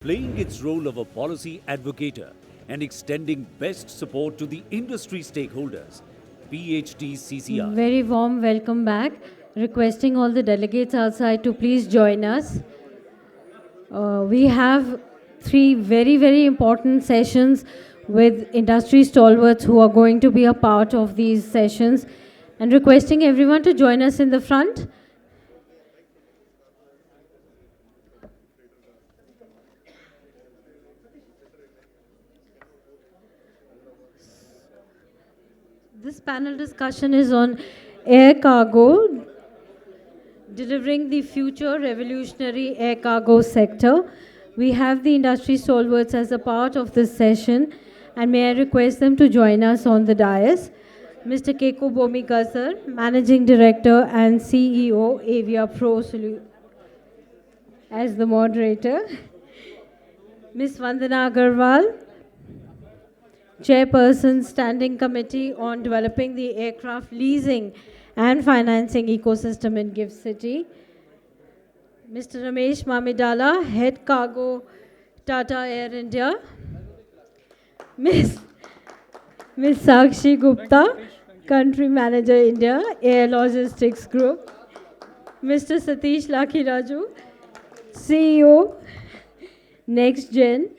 playing its role of a policy advocator and extending best support to the industry stakeholders. PHDCCI. Very warm welcome back. Requesting all the delegates outside to please join us. We have three very important sessions with industry stalwarts who are going to be a part of these sessions, and requesting everyone to join us in the front. This panel discussion is on air cargo, delivering the future revolutionary air cargo sector. We have the industry stalwarts as a part of this session, and may I request them to join us on the dais. Mr. Keko Bomikasar, Managing Director and CEO, Avia Pro as the moderator. Ms. Vandana Agarwal, Chairperson, Standing Committee on Developing the Aircraft Leasing and Financing Ecosystem in GIFT City. Mr. Ramesh Mamidala, Head Cargo, Tata Air India. Ms. Sakshi Gupta, Country Manager India, Air Logistics Group. Mr. Satish Lakhiraju, CEO, Next Gen,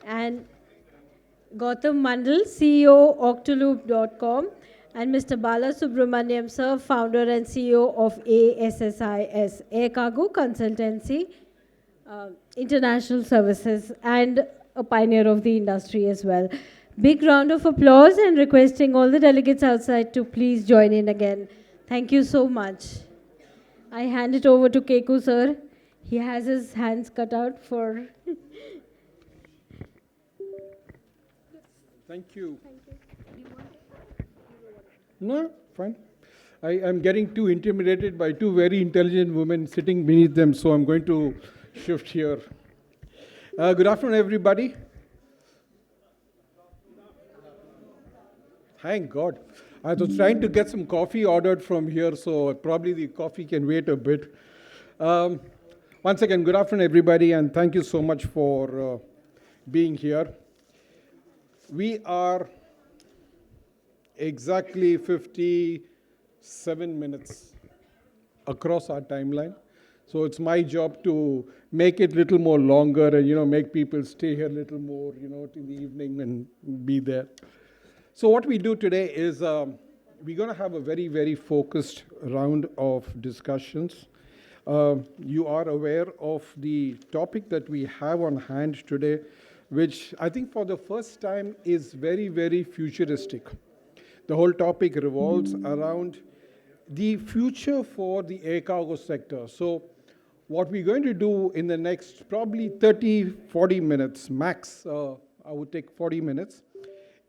and Gautam Mandal, CEO, Octoloop.com, and Mr. Bala Subramaniam, Sir, Founder and CEO of ASSIS, Air Cargo Consultancy, International Services, and a pioneer of the industry as well. Big round of applause, and requesting all the delegates outside to please join in again. Thank you so much. I hand it over to Keku, sir. He has his hands cut out for... Thank you. No, fine. I am getting too intimidated by two very intelligent women sitting beneath them, so I'm going to shift here. Good afternoon, everybody. Thank God. I was trying to get some coffee ordered from here, so probably the coffee can wait a bit. Once again, good afternoon, everybody, and thank you so much for being here. We are exactly 57 minutes across our timeline. So it's my job to make it a little more longer and, make people stay here a little more, till the evening and be there. So what we do today is we're going to have a very focused round of discussions. You are aware of the topic that we have on hand today, which I think for the first time is very futuristic. The whole topic revolves around the future for the air cargo sector. So what we're going to do in the next probably 30-40 minutes, max, I would take 40 minutes,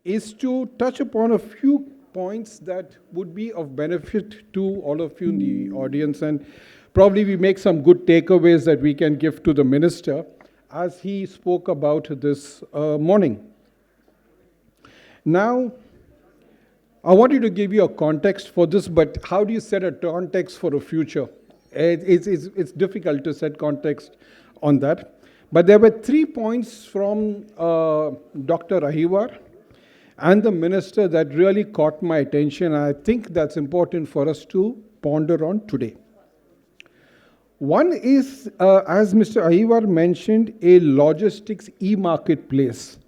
is to touch upon a few points that would be of benefit to all of you in the audience, and probably we make some good takeaways that we can give to the minister as he spoke about this morning. Now, I wanted to give you a context for this, but how do you set a context for the future? It's difficult to set context on that. But there were 3 points from Dr. Ahiwar and the minister that really caught my attention. I think that's important for us to ponder on today. One is, as Mr. Ahiwar mentioned, a logistics e-marketplace.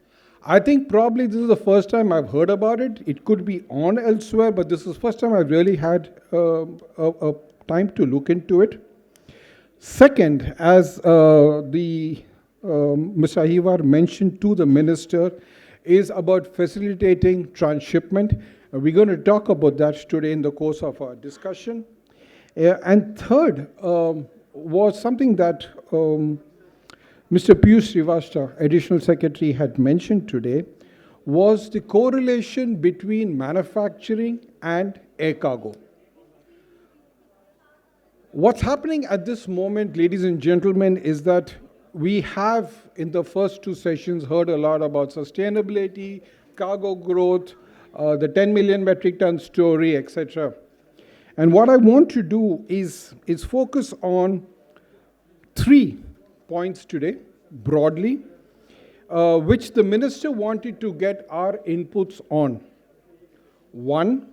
I think probably this is the first time I've heard about it. It could be on elsewhere, but this is the first time I've really had a time to look into it. Second, as Mr. Ahiwar mentioned to the minister, is about facilitating transshipment. We're going to talk about that today in the course of our discussion. And third was something that Mr. Piyush Srivastava, Additional Secretary, had mentioned today, was the correlation between manufacturing and air cargo. What's happening at this moment, ladies and gentlemen, is that we have, in the first 2 sessions, heard a lot about sustainability, cargo growth, the 10 million metric ton story, etc. And what I want to do is focus on 3 points today. broadly, which the minister wanted to get our inputs on. One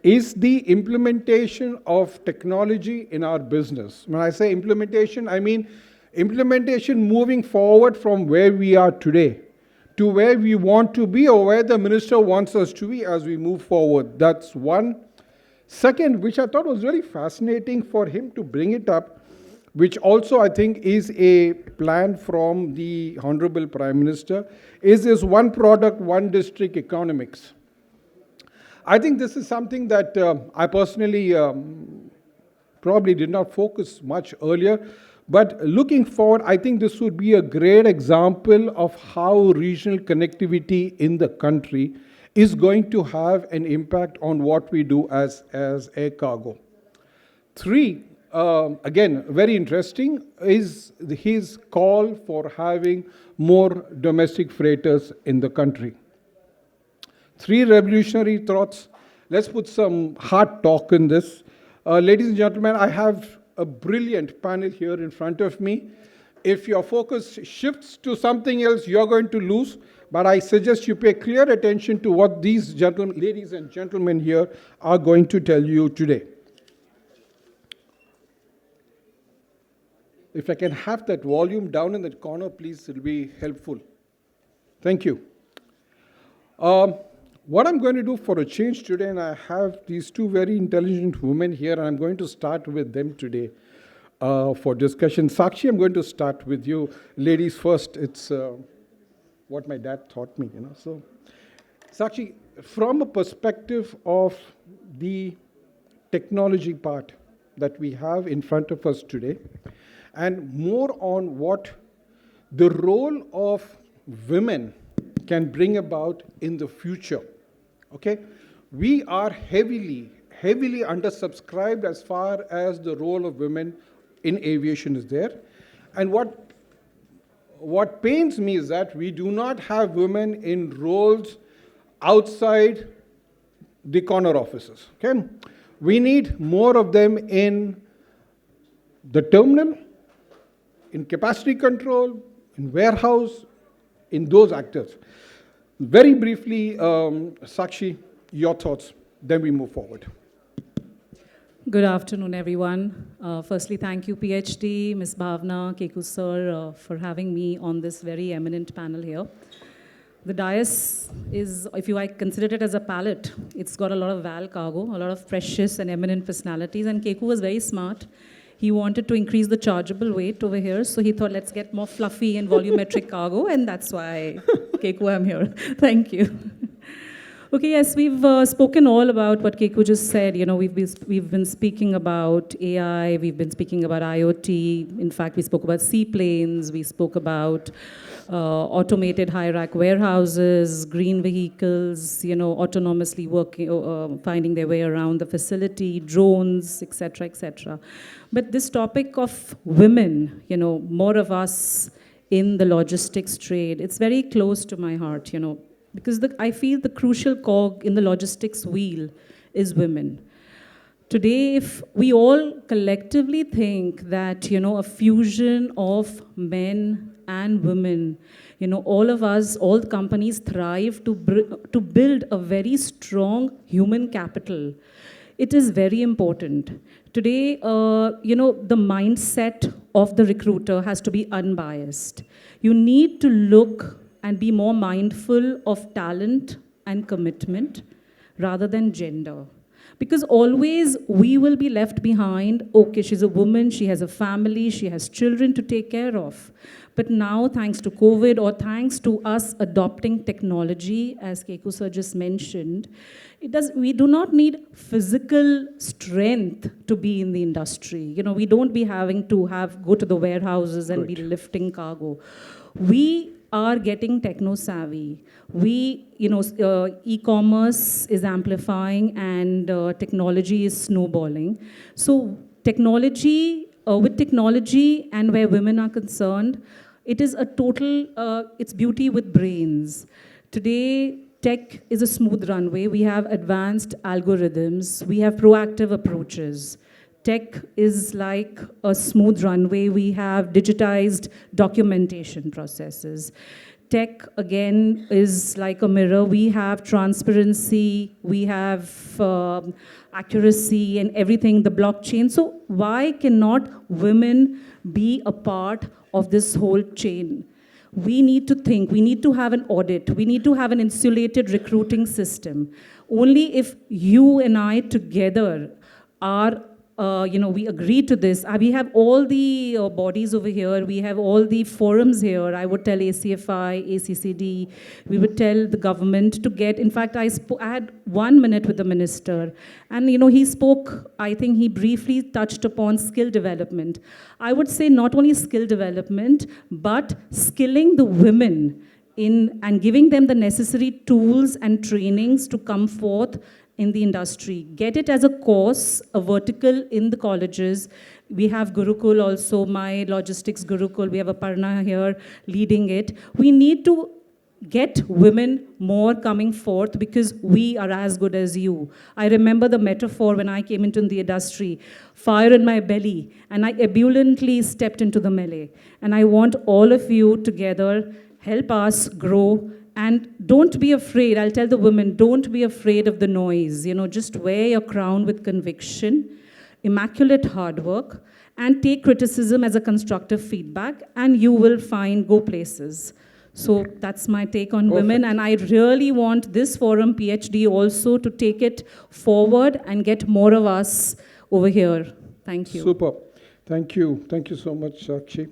is the implementation of technology in our business. When I say implementation, I mean implementation moving forward from where we are today to where we want to be or where the minister wants us to be as we move forward. That's one. Second, which I thought was really fascinating for him to bring it up, which also I think is a plan from the Honorable Prime Minister, is this one product, one district economics. I think this is something that I personally probably did not focus much earlier, but looking forward, I think this would be a great example of how regional connectivity in the country is going to have an impact on what we do as air cargo. Three, again, very interesting, is his call for having more domestic freighters in the country. Three revolutionary thoughts. Let's put some hard talk in this. Ladies and gentlemen, I have a brilliant panel here in front of me. If your focus shifts to something else, you're going to lose. But I suggest you pay clear attention to what these gentlemen, ladies and gentlemen here are going to tell you today. If I can have that volume down in that corner, please, it'll be helpful. Thank you. What I'm going to do for a change today, and I have these two very intelligent women here, and I'm going to start with them today for discussion. Sakshi, I'm going to start with you. Ladies first, it's what my dad taught me, So, Sakshi, from a perspective of the technology part that we have in front of us today, and more on what the role of women can bring about in the future. Okay, we are heavily undersubscribed as far as the role of women in aviation is there. And what pains me is that we do not have women in roles outside the corner offices. Okay, we need more of them in the terminal, in capacity control, in warehouse, in those actors. Very briefly, Sakshi, your thoughts, then we move forward. Good afternoon, everyone. Firstly, thank you, PhD, Ms. Bhavna, Keku sir, for having me on this very eminent panel here. The dais is, if I consider it as a palette, it's got a lot of val cargo, a lot of precious and eminent personalities, and Keku was very smart. He wanted to increase the chargeable weight over here, so he thought, let's get more fluffy and volumetric cargo, and that's why, Keku, I'm here. Thank you. Okay, yes, we've spoken all about what Keku just said. We've been speaking about AI, we've been speaking about IoT. In fact, we spoke about seaplanes, we spoke about automated high-rack warehouses, green vehicles, autonomously working, finding their way around the facility, drones, etc., etc. But this topic of women, more of us in the logistics trade, it's very close to my heart, because I feel the crucial cog in the logistics wheel is women. Today, if we all collectively think that, a fusion of men and women, all of us, all the companies thrive to build a very strong human capital, it is very important. Today, the mindset of the recruiter has to be unbiased. You need to look and be more mindful of talent and commitment rather than gender. Because always we will be left behind, okay, she's a woman, she has a family, she has children to take care of. But now, thanks to COVID or thanks to us adopting technology, as Keku sir just mentioned, we do not need physical strength to be in the industry. We don't be having to go to the warehouses and be lifting cargo. We are getting techno-savvy. E-commerce is amplifying and technology is snowballing. So with technology and where women are concerned, it is a total, it's beauty with brains. Today, tech is a smooth runway. We have advanced algorithms. We have proactive approaches. Tech is like a smooth runway. We have digitized documentation processes. Tech, again, is like a mirror. We have transparency, we have accuracy and everything, the blockchain. So why cannot women be a part of this whole chain? We need to think, we need to have an audit, we need to have an insulated recruiting system. Only if you and I together are we agree to this. We have all the bodies over here. We have all the forums here. I would tell ACFI, ACCD. We would tell the government to get, in fact, I had 1 minute with the minister. And, he spoke, I think he briefly touched upon skill development. I would say not only skill development, but skilling the women and giving them the necessary tools and trainings to come forth in the industry. Get it as a course, a vertical in the colleges. We have Gurukul also, my logistics Gurukul. We have Aparna here leading it. We need to get women more coming forth because we are as good as you. I remember the metaphor when I came into the industry, fire in my belly, and I ebulliently stepped into the melee. And I want all of you together, help us grow. And don't be afraid, I'll tell the women, don't be afraid of the noise. Just wear your crown with conviction, immaculate hard work, and take criticism as a constructive feedback, and you will go places. So that's my take on women, and I really want this forum, PhD, also to take it forward and get more of us over here. Thank you. Super. Thank you. Thank you so much, Sakshi.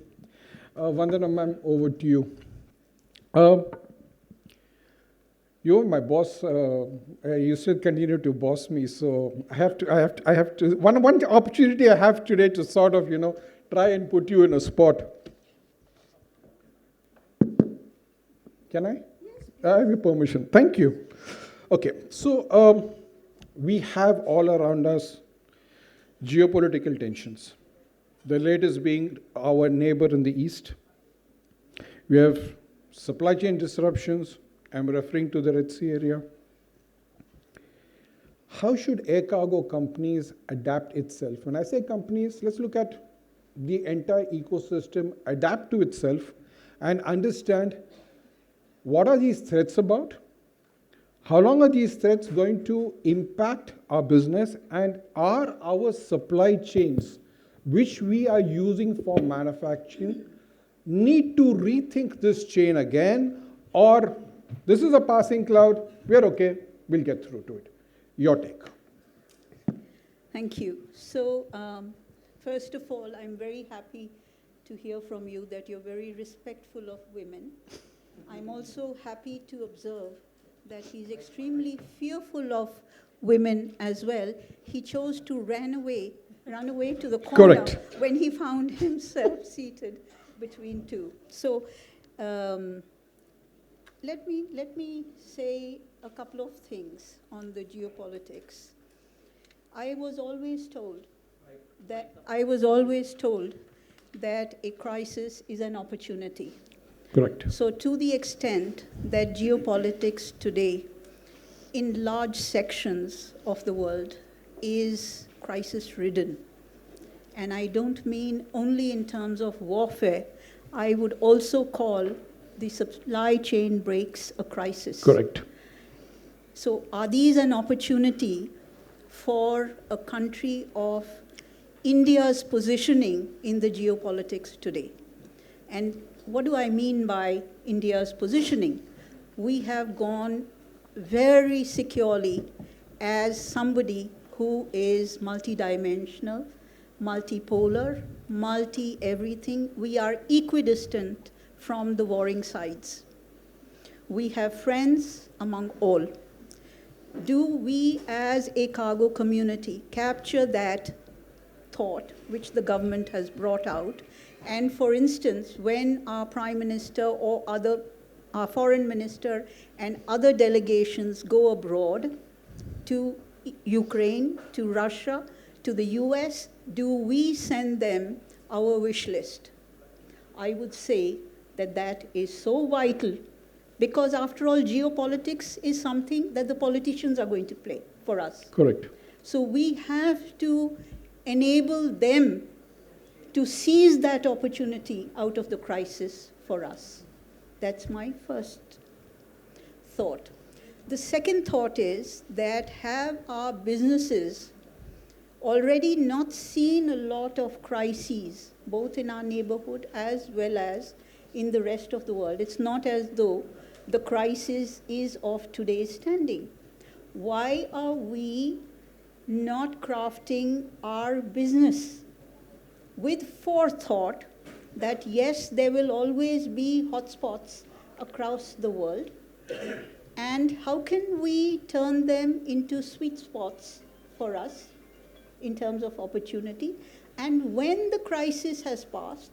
Vandana ma'am, over to you. You're my boss. You still continue to boss me, so I have to. One opportunity I have today to sort of, try and put you in a spot. Can I? Yes. I have your permission. Thank you. Okay, so we have all around us geopolitical tensions. The latest being our neighbor in the east. We have supply chain disruptions. I'm referring to the Red Sea area. How should air cargo companies adapt itself? When I say companies, let's look at the entire ecosystem, adapt to itself, and understand what are these threats about? How long are these threats going to impact our business? And are our supply chains, which we are using for manufacturing, need to rethink this chain again? Or this is a passing cloud, we're okay, we'll get through to it. Your take. Thank you. So, first of all, I'm very happy to hear from you that you're very respectful of women. I'm also happy to observe that he's extremely fearful of women as well. He chose to run away to the corner. Correct. When he found himself seated between two. So, let me say a couple of things on the geopolitics. I was always told that a crisis is an opportunity. Correct. So to the extent that geopolitics today in large sections of the world is crisis-ridden, and I don't mean only in terms of warfare, I would also call the supply chain breaks a crisis. Correct. So are these an opportunity for a country of India's positioning in the geopolitics today? And what do I mean by India's positioning? We have gone very securely as somebody who is multidimensional, multipolar, multi-everything. We are equidistant from the warring sides. We have friends among all. Do we as a cargo community capture that thought which the government has brought out? And for instance, when our Prime Minister or our Foreign Minister and other delegations go abroad to Ukraine, to Russia, to the US, do we send them our wish list? I would say that is so vital, because after all, geopolitics is something that the politicians are going to play for us. Correct. So we have to enable them to seize that opportunity out of the crisis for us? That's my first thought. The second thought is that have our businesses already not seen a lot of crises, both in our neighborhood as well as in the rest of the world? It's not as though the crisis is of today's standing. Why are we not crafting our business with forethought that yes, there will always be hotspots across the world, and how can we turn them into sweet spots for us in terms of opportunity? And when the crisis has passed,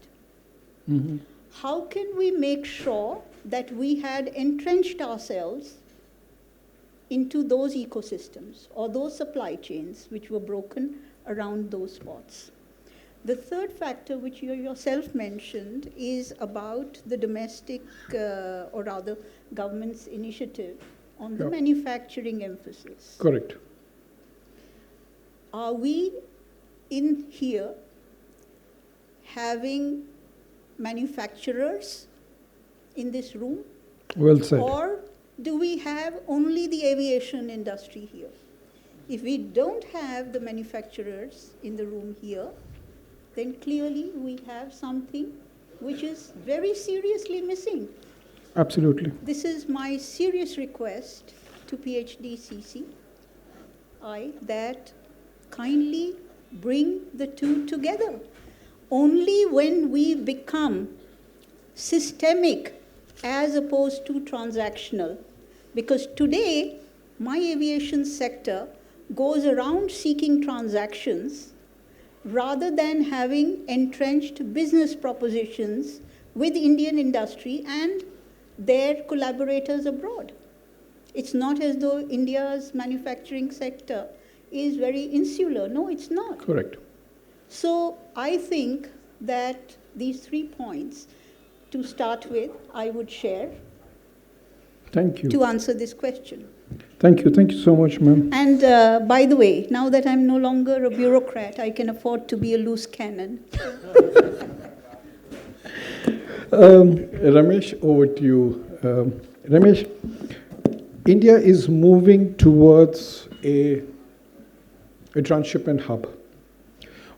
how can we make sure that we had entrenched ourselves into those ecosystems or those supply chains which were broken around those spots? The third factor, which you yourself mentioned, is about the domestic, or rather government's initiative on the manufacturing emphasis. Correct. Are we in here having manufacturers in this room? Well said. Or do we have only the aviation industry here? If we don't have the manufacturers in the room here, then clearly we have something which is very seriously missing. Absolutely. This is my serious request to PHDCCI that kindly bring the two together. Only when we become systemic as opposed to transactional, because today my aviation sector goes around seeking transactions rather than having entrenched business propositions with Indian industry and their collaborators abroad. It's not as though India's manufacturing sector is very insular. No, it's not. Correct. So I think that these 3 points, to start with, I would share Thank you. to answer this question. Thank you. Thank you so much, ma'am. And by the way, now that I'm no longer a bureaucrat, I can afford to be a loose cannon. Ramesh, over to you. Ramesh, India is moving towards a transshipment hub.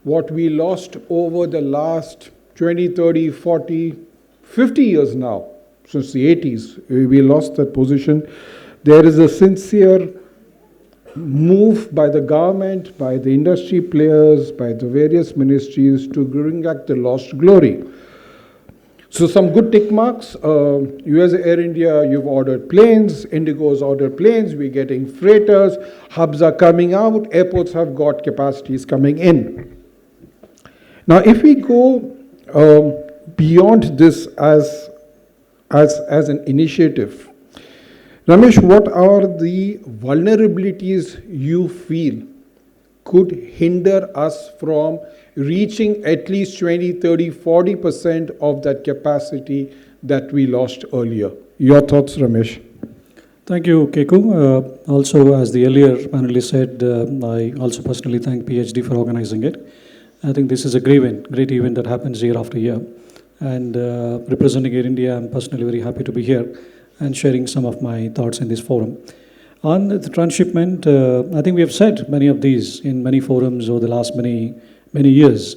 What we lost over the last 20, 30, 40, 50 years now, since the 80s, we lost that position. There is a sincere move by the government, by the industry players, by the various ministries to bring back the lost glory. So some good tick marks. US Air India, you've ordered planes. Indigo's ordered planes. We're getting freighters. Hubs are coming out. Airports have got capacities coming in. Now, if we go beyond this as an initiative, Ramesh, what are the vulnerabilities you feel could hinder us from reaching at least 20, 30, 40% of that capacity that we lost earlier? Your thoughts, Ramesh? Thank you, Keku. Also, as the earlier panelist said, I also personally thank PhD for organizing it. I think this is a great event that happens year after year. And representing Air India, I'm personally very happy to be here and sharing some of my thoughts in this forum. On the transshipment, I think we have said many of these in many forums over the last many years.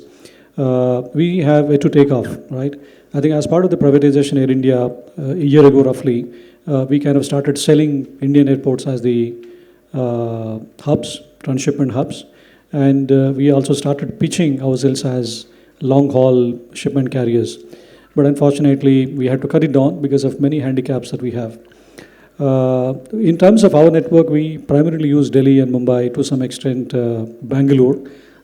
We have to take off, right? I think as part of the privatization Air India, a year ago roughly, we kind of started selling Indian airports as the hubs, transshipment hubs. And we also started pitching ourselves as long-haul shipment carriers. But unfortunately, we had to cut it down because of many handicaps that we have. In terms of our network, we primarily use Delhi and Mumbai, to some extent Bangalore,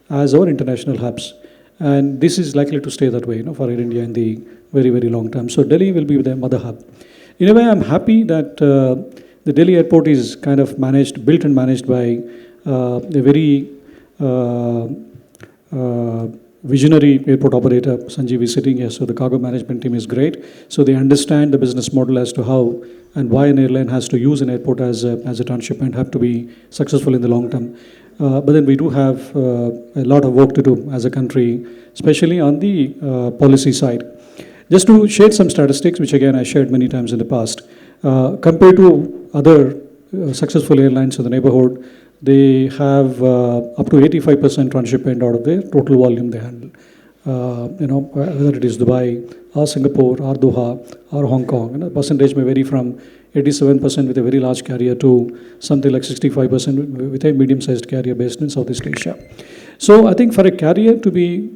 as our international hubs. And this is likely to stay that way, for Air India in the very, very long term. So Delhi will be the mother hub. In a way, I'm happy that the Delhi airport is kind of built and managed by a very visionary airport operator. Sanjeev is sitting here, so the cargo management team is great. So they understand the business model as to how and why an airline has to use an airport as a transshipment hub to be successful in the long term. But then we do have a lot of work to do as a country, especially on the policy side. Just to share some statistics, which again I shared many times in the past, compared to other successful airlines in the neighborhood, they have up to 85% transshipment out of their total volume they handle. Whether it is Dubai or Singapore or Doha or Hong Kong, the percentage may vary from 87% with a very large carrier to something like 65% with a medium-sized carrier based in Southeast Asia. So I think for a carrier to be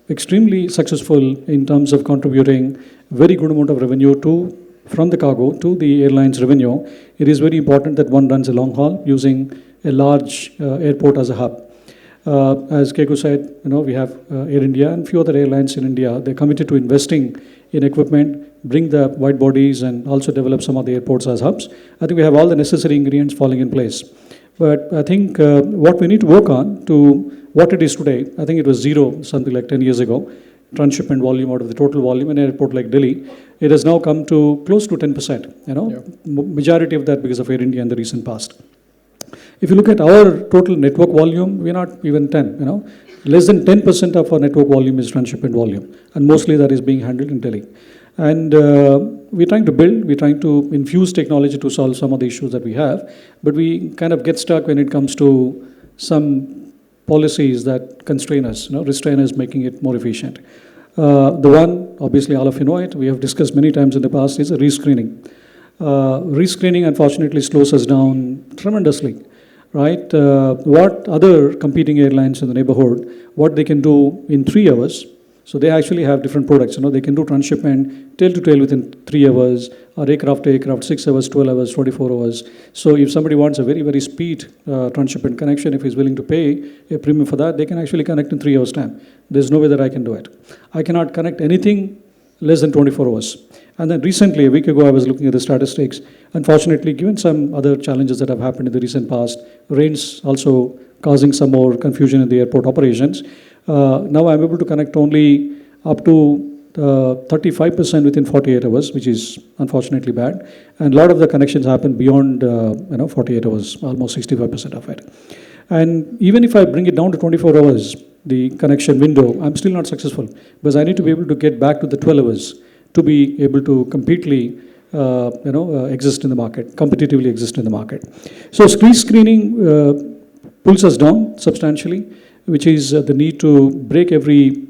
extremely successful in terms of contributing very good amount of revenue from the cargo to the airline's revenue, it is very important that one runs a long haul using a large airport as a hub. As Keku said, we have Air India and few other airlines in India. They're committed to investing in equipment, bring the wide bodies, and also develop some of the airports as hubs. I think we have all the necessary ingredients falling in place. But I think what we need to work on to what it is today, I think it was zero something like 10 years ago, transshipment volume out of the total volume in an airport like Delhi. It has now come to close to 10%, majority of that because of Air India in the recent past. If you look at our total network volume, we're not even 10, Less than 10% of our network volume is transshipment volume, and mostly that is being handled in Delhi. And we're trying to infuse technology to solve some of the issues that we have, but we kind of get stuck when it comes to some policies that constrain us, restrain us, making it more efficient. The one, obviously all of you know it, we have discussed many times in the past, is rescreening. Rescreening unfortunately slows us down tremendously. Right? What other competing airlines in the neighborhood, what they can do in 3 hours. So they actually have different products. They can do transshipment tail to tail within 3 hours, or aircraft to aircraft 6 hours, 12 hours, 24 hours. So if somebody wants a very, very speed transshipment connection, if he's willing to pay a premium for that, they can actually connect in 3 hours time. There's no way that I can do it. I cannot connect anything less than 24 hours. And then recently, a week ago, I was looking at the statistics. Unfortunately, given some other challenges that have happened in the recent past, rains also causing some more confusion in the airport operations. Now I'm able to connect only up to 35% within 48 hours, which is unfortunately bad. And a lot of the connections happen beyond 48 hours, almost 65% of it. And even if I bring it down to 24 hours, the connection window, I'm still not successful because I need to be able to get back to the 12 hours to be able to completely exist in the market, competitively exist in the market. So screening pulls us down substantially, which is the need to break every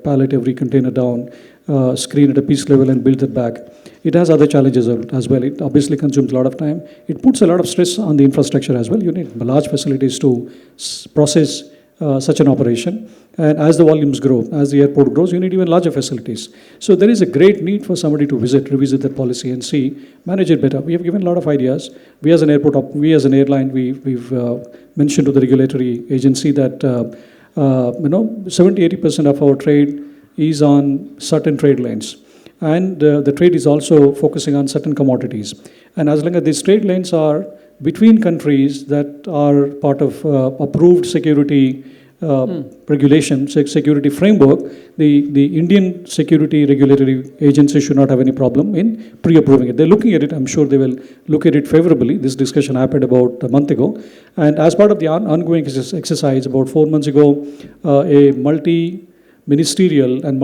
pallet, every container down, screen at a piece level and build it back. It has other challenges as well. It obviously consumes a lot of time. It puts a lot of stress on the infrastructure as well. You need large facilities to process such an operation. And as the volumes grow, as the airport grows, you need even larger facilities. So there is a great need for somebody to revisit that policy and manage it better. We have given a lot of ideas. We as an airline, we've mentioned to the regulatory agency that 70-80% of our trade is on certain trade lanes. And the trade is also focusing on certain commodities. And as long as these trade lanes are between countries that are part of approved security regulation, security framework, the Indian security regulatory agency should not have any problem in pre-approving it. They're looking at it. I'm sure they will look at it favorably. This discussion happened about a month ago. And as part of the ongoing exercise, about 4 months ago, a multi-ministerial and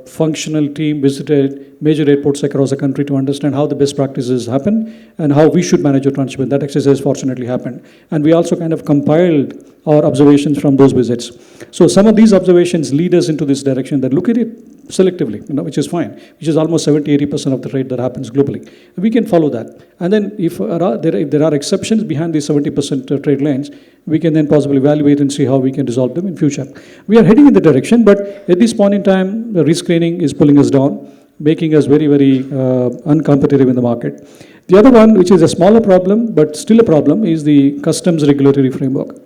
functional team visited major airports across the country to understand how the best practices happen and how we should manage our transshipment. That exercise fortunately happened. And we also kind of compiled our observations from those visits. So some of these observations lead us into this direction that look at it selectively, which is fine, which is almost 70-80% of the trade that happens globally. We can follow that. And then if there are exceptions behind these 70% trade lanes, we can then possibly evaluate and see how we can resolve them in future. We are heading in the direction, but at this point in time, the rescreening is pulling us down, making us very, very uncompetitive in the market. The other one, which is a smaller problem, but still a problem, is the customs regulatory framework.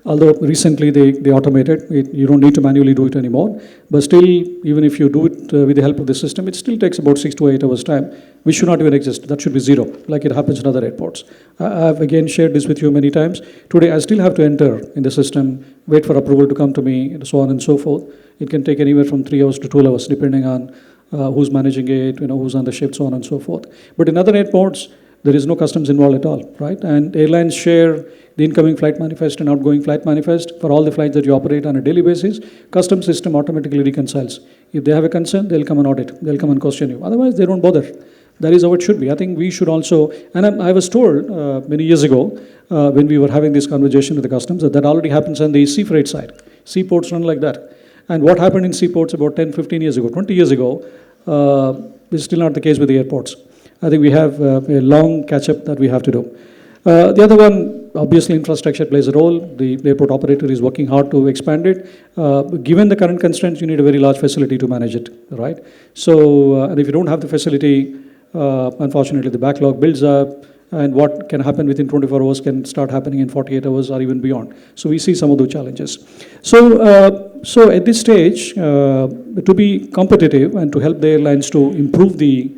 Although recently they automated it, you don't need to manually do it anymore. But still, even if you do it with the help of the system, it still takes about 6 to 8 hours time, which should not even exist. That should be zero, like it happens in other airports. I've again shared this with you many times. Today, I still have to enter in the system, wait for approval to come to me, and so on and so forth. It can take anywhere from 3 hours to 12 hours, depending on who's managing it, who's on the shift, so on and so forth. But in other airports, there is no customs involved at all, right? And airlines share the incoming flight manifest and outgoing flight manifest for all the flights that you operate on a daily basis. Customs system automatically reconciles. If they have a concern, they'll come and audit. They'll come and question you. Otherwise, they don't bother. That is how it should be. I think we should also, and I was told many years ago when we were having this conversation with the customs that already happens on the sea freight side. Seaports run like that. And what happened in seaports about 10, 15 years ago, 20 years ago, is still not the case with the airports. I think we have a long catch-up that we have to do. The other one, obviously infrastructure plays a role. The airport operator is working hard to expand it. Given the current constraints, you need a very large facility to manage it, right? So, and if you don't have the facility, unfortunately the backlog builds up, and what can happen within 24 hours can start happening in 48 hours or even beyond. So we see some of those challenges. So at this stage, to be competitive and to help the airlines to improve the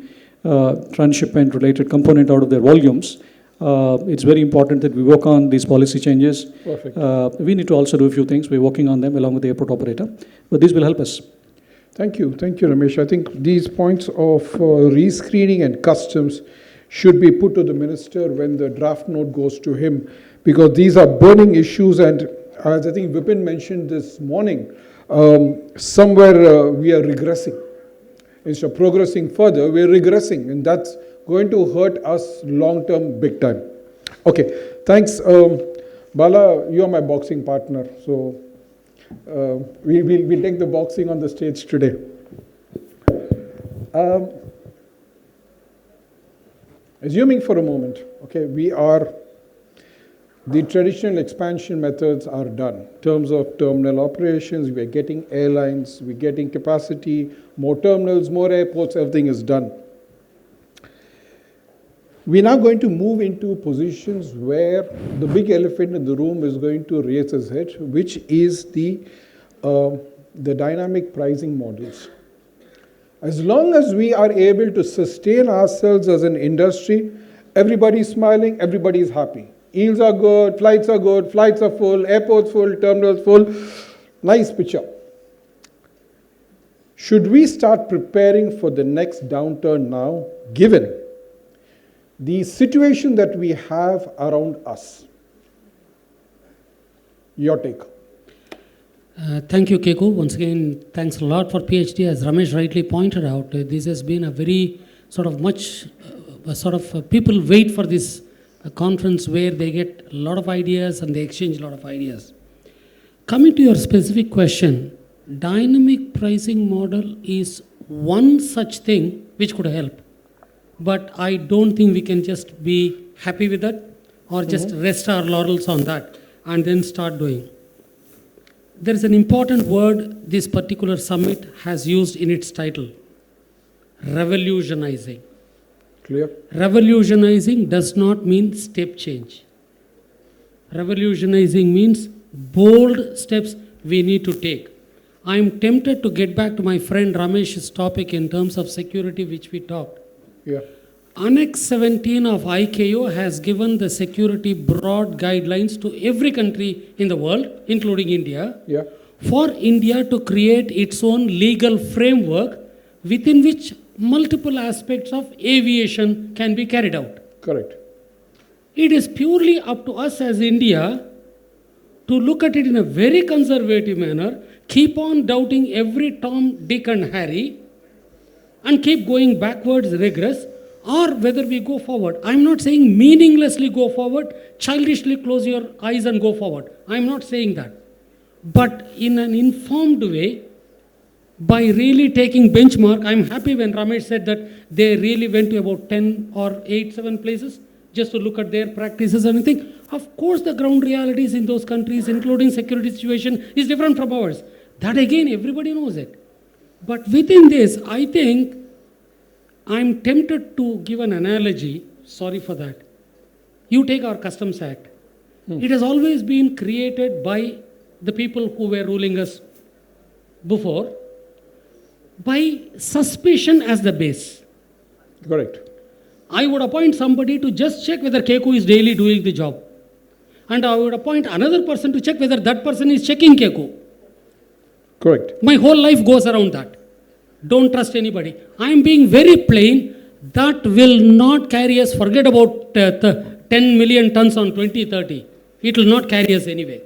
transshipment related component out of their volumes, it's very important that we work on these policy changes. Perfect. We need to also do a few things. We're working on them along with the airport operator, but this will help us. Thank you, Ramesh. I think these points of rescreening and customs should be put to the minister when the draft note goes to him, because these are burning issues, and as I think Vipin mentioned this morning, somewhere we are regressing. Instead of progressing further, we're regressing, and that's going to hurt us long-term big time. Okay, thanks. Bala, you are my boxing partner, so we'll take the boxing on the stage today. Assuming for a moment, okay, the traditional expansion methods are done. In terms of terminal operations, we're getting airlines, we're getting capacity, more terminals, more airports, everything is done. We're now going to move into positions where the big elephant in the room is going to raise its head, which is the dynamic pricing models. As long as we are able to sustain ourselves as an industry, everybody's smiling, everybody's happy. Yields are good, flights are full, airports full, terminals full. Nice picture. Should we start preparing for the next downturn now, given the situation that we have around us? Your take. Thank you, Keku. Once again, thanks a lot for PhD. As Ramesh rightly pointed out, this has been a very people wait for this conference where they get a lot of ideas and they exchange a lot of ideas. Coming to your specific question, dynamic pricing model is one such thing which could help. But I don't think we can just be happy with that or just rest our laurels on that and then start doing. There is an important word this particular summit has used in its title, revolutionizing. Clear? Revolutionizing does not mean step change. Revolutionizing means bold steps we need to take. I am tempted to get back to my friend Ramesh's topic in terms of security, which we talked. Yeah. Annex 17 of ICAO has given the security broad guidelines to every country in the world, including India, for India to create its own legal framework within which multiple aspects of aviation can be carried out. Correct. It is purely up to us as India to look at it in a very conservative manner, keep on doubting every Tom, Dick and Harry, and keep going backwards, regress, or whether we go forward. I'm not saying meaninglessly go forward, childishly close your eyes and go forward. I'm not saying that. But in an informed way, by really taking benchmark, I'm happy when Ramesh said that they really went to about 10 or 8, 7 places just to look at their practices and think. Of course, the ground realities in those countries, including security situation, is different from ours. That again, everybody knows it. But within this, I think I'm tempted to give an analogy, sorry for that. You take our Customs Act. It has always been created by the people who were ruling us before, by suspicion as the base. Correct. I would appoint somebody to just check whether Keku is daily doing the job. And I would appoint another person to check whether that person is checking Keku. Correct. My whole life goes around that. Don't trust anybody. I am being very plain. that will not carry us, forget about the 10 million tons on 2030. It will not carry us anywhere.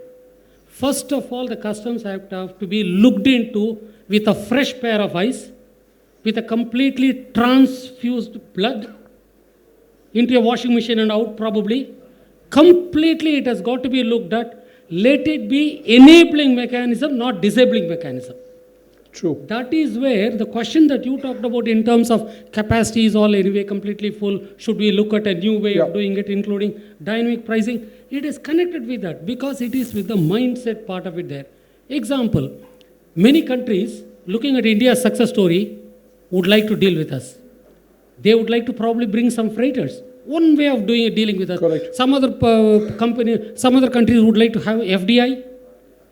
First of all, the customs have to be looked into with a fresh pair of eyes, with a completely transfused blood, into a washing machine and out probably. Completely it has got to be looked at. Let it be enabling mechanism, not disabling mechanism. True. That is where the question that you talked about in terms of capacity is all anyway completely full. Should we look at a new way of doing it, including dynamic pricing? It is connected with that because it is with the mindset part of it there. Example, many countries looking at India's success story would like to deal with us. They would like to probably bring some freighters. One way of dealing with us. Correct. Some other some other countries would like to have FDI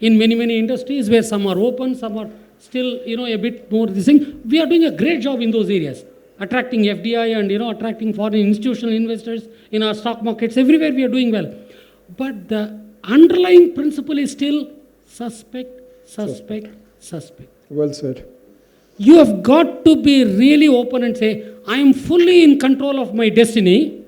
in many industries where some are open, some are still, a bit more this thing. We are doing a great job in those areas, attracting FDI and, attracting foreign institutional investors in our stock markets. Everywhere we are doing well. But the underlying principle is still suspect. Well said. You have got to be really open and say, I am fully in control of my destiny.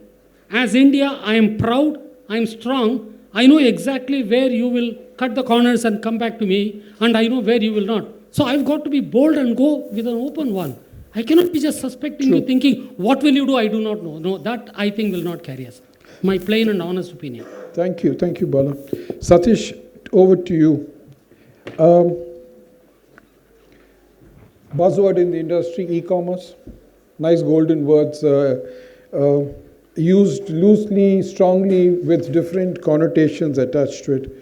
As India, I am proud, I am strong. I know exactly where you will cut the corners and come back to me, and I know where you will not. So I've got to be bold and go with an open one. I cannot be just suspecting you, thinking, what will you do? I do not know. No, that I think will not carry us. My plain and honest opinion. Thank you, Bala. Satish, over to you. Buzzword in the industry, e-commerce. Nice golden words, used loosely, strongly, with different connotations attached to it.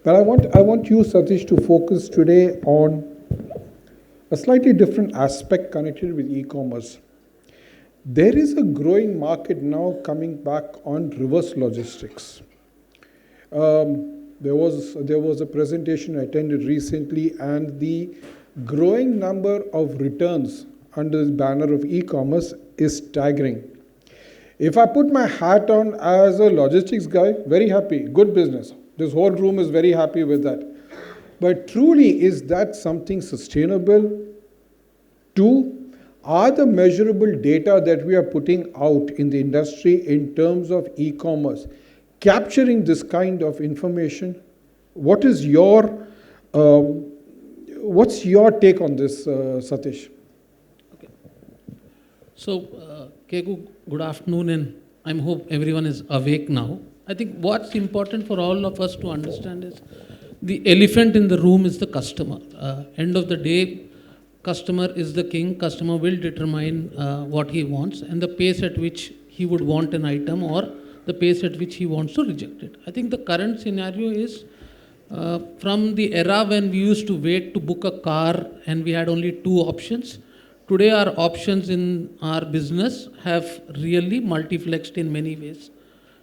But I want you, Satish, to focus today on a slightly different aspect connected with e-commerce. There is a growing market now coming back on reverse logistics. There was a presentation I attended recently, and the growing number of returns under the banner of e-commerce is staggering. If I put my hat on as a logistics guy, very happy, good business. This whole room is very happy with that. But truly, is that something sustainable? Two, are the measurable data that we are putting out in the industry in terms of e-commerce capturing this kind of information? What is what's your take on this, Satish? Okay. So, Keku, good afternoon, and I hope everyone is awake now. I think what's important for all of us to understand is the elephant in the room is the customer. End of the day, customer is the king. Customer will determine what he wants and the pace at which he would want an item or the pace at which he wants to reject it. I think the current scenario is from the era when we used to wait to book a car and we had only two options. Today our options in our business have really multiplexed in many ways.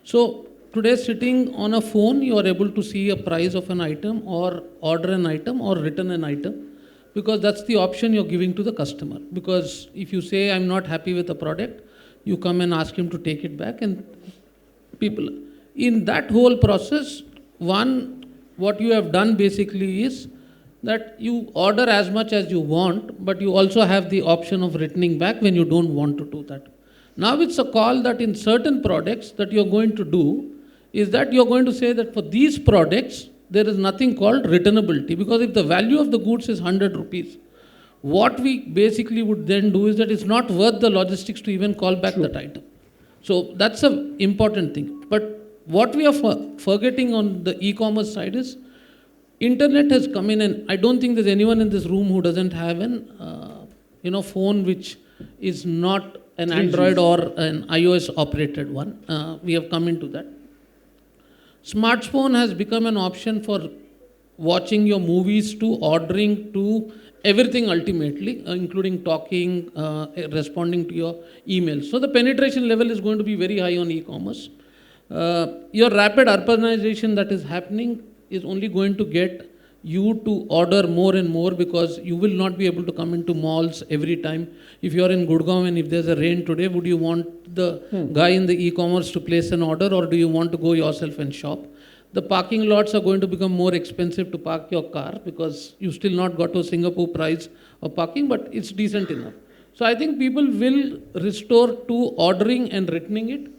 So today sitting on a phone, you are able to see a price of an item or order an item or return an item, because that's the option you're giving to the customer. Because if you say I'm not happy with the product, you come and ask him to take it back, and people in that whole process, what you have done basically is that you order as much as you want, but you also have the option of returning back when you don't want to do that. Now it's a call that in certain products that you're going to do is that you're going to say that for these products, there is nothing called returnability, because if the value of the goods is 100 rupees, what we basically would then do is that it's not worth the logistics to even call back that item. So that's an important thing. But what we are forgetting on the e-commerce side is internet has come in, and I don't think there's anyone in this room who doesn't have an phone which is not an Android or an iOS operated one. We have come into that. Smartphone has become an option for watching your movies to ordering to everything ultimately, including talking, responding to your emails. So the penetration level is going to be very high on e-commerce. Your rapid urbanization that is happening is only going to get you to order more and more, because you will not be able to come into malls every time. If you are in Gurgaon and if there's a rain today, would you want the guy in the e-commerce to place an order, or do you want to go yourself and shop? The parking lots are going to become more expensive to park your car, because you still not got to Singapore price of parking, but it's decent enough. So I think people will restore to ordering and returning it.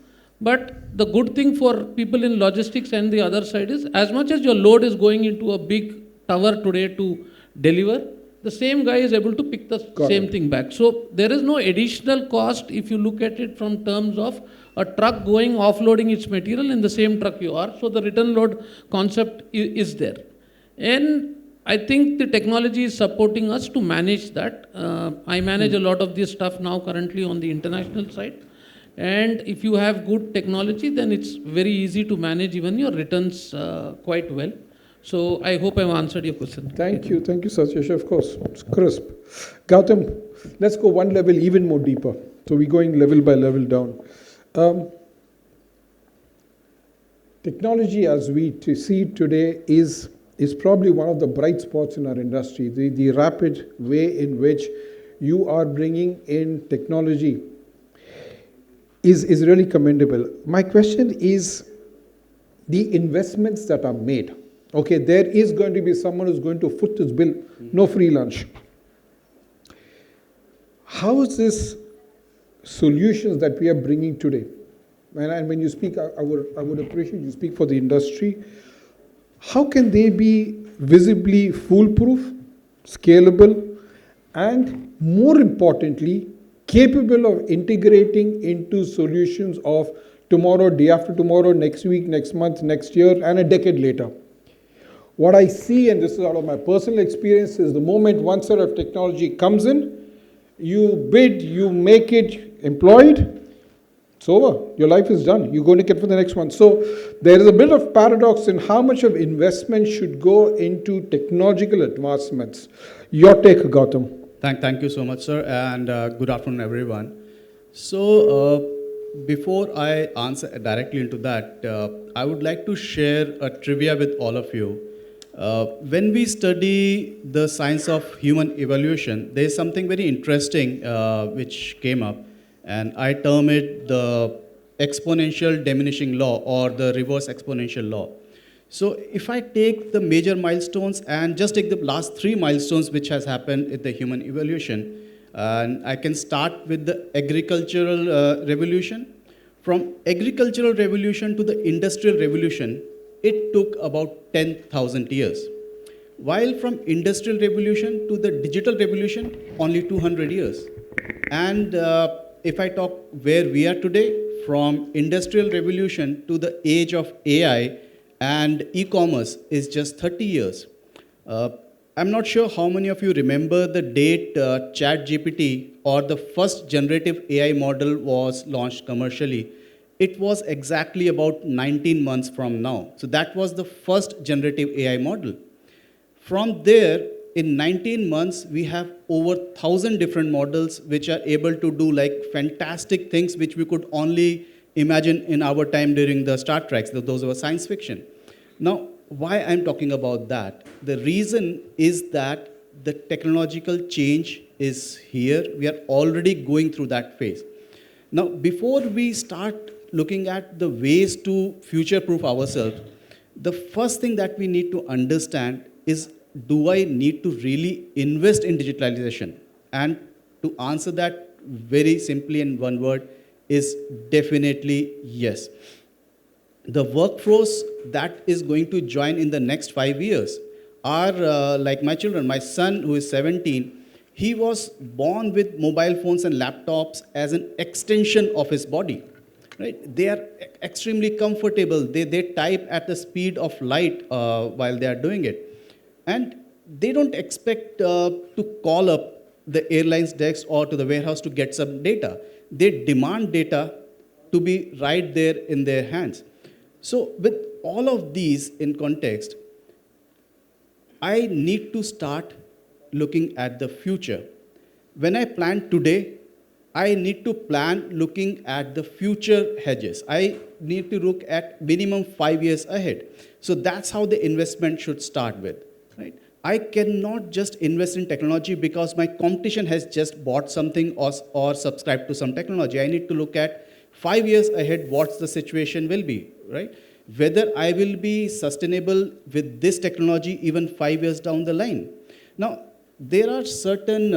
But the good thing for people in logistics and the other side is, as much as your load is going into a big tower today to deliver, the same guy is able to pick the same thing back. So there is no additional cost if you look at it from terms of a truck going offloading its material in the same truck you are. So the return load concept is there. And I think the technology is supporting us to manage that. I manage a lot of this stuff now currently on the international side. And if you have good technology, then it's very easy to manage even your returns quite well. So I hope I've answered your question. Thank you, Satyesh, of course. It's crisp. Gautam, let's go one level even more deeper. So we're going level by level down. Technology as we see it today is probably one of the bright spots in our industry. The rapid way in which you are bringing in technology is really commendable. My question is the investments that are made. Okay, there is going to be someone who's going to foot this bill, no free lunch. How is this solutions that we are bringing today? And when you speak, I would appreciate you speak for the industry. How can they be visibly foolproof, scalable, and more importantly, capable of integrating into solutions of tomorrow, day after tomorrow, next week, next month, next year, and a decade later? What I see, and this is out of my personal experience, is the moment one set of technology comes in, you bid, you make it employed, it's over. Your life is done. You're going to get for the next one. So there is a bit of paradox in how much of investment should go into technological advancements. Your take, Gautam. Thank you so much, sir, and good afternoon, everyone. So before I answer directly into that, I would like to share a trivia with all of you. When we study the science of human evolution, there is something very interesting which came up, and I term it the exponential diminishing law or the reverse exponential law. So if I take the major milestones and just take the last 3 milestones which has happened in the human evolution, and I can start with the agricultural revolution. From agricultural revolution to the industrial revolution, it took about 10,000 years. While from industrial revolution to the digital revolution, only 200 years. And if I talk where we are today, from industrial revolution to the age of AI and e-commerce is just 30 years. I'm not sure how many of you remember the date ChatGPT or the first generative AI model was launched commercially. It was exactly about 19 months from now. So that was the first generative AI model. From there, in 19 months, we have over 1,000 different models which are able to do like fantastic things which we could only imagine in our time during the Star Treks. Those were science fiction. Now, why I'm talking about that? The reason is that the technological change is here. We are already going through that phase. Now, before we start looking at the ways to future-proof ourselves, the first thing that we need to understand is, do I need to really invest in digitalization? And to answer that very simply in one word is definitely yes. The workforce that is going to join in the next 5 years are like my children. My son, who is 17, he was born with mobile phones and laptops as an extension of his body. Right? They are extremely comfortable. They type at the speed of light while they are doing it. And they don't expect to call up the airline's desk or to the warehouse to get some data. They demand data to be right there in their hands. So with all of these in context, I need to start looking at the future. When I plan today, I need to plan looking at the future hedges. I need to look at minimum 5 years ahead. So that's how the investment should start with. Right? I cannot just invest in technology because my competition has just bought something or subscribed to some technology. I need to look at 5 years ahead what the situation will be. Right? Whether I will be sustainable with this technology even 5 years down the line. Now, there are certain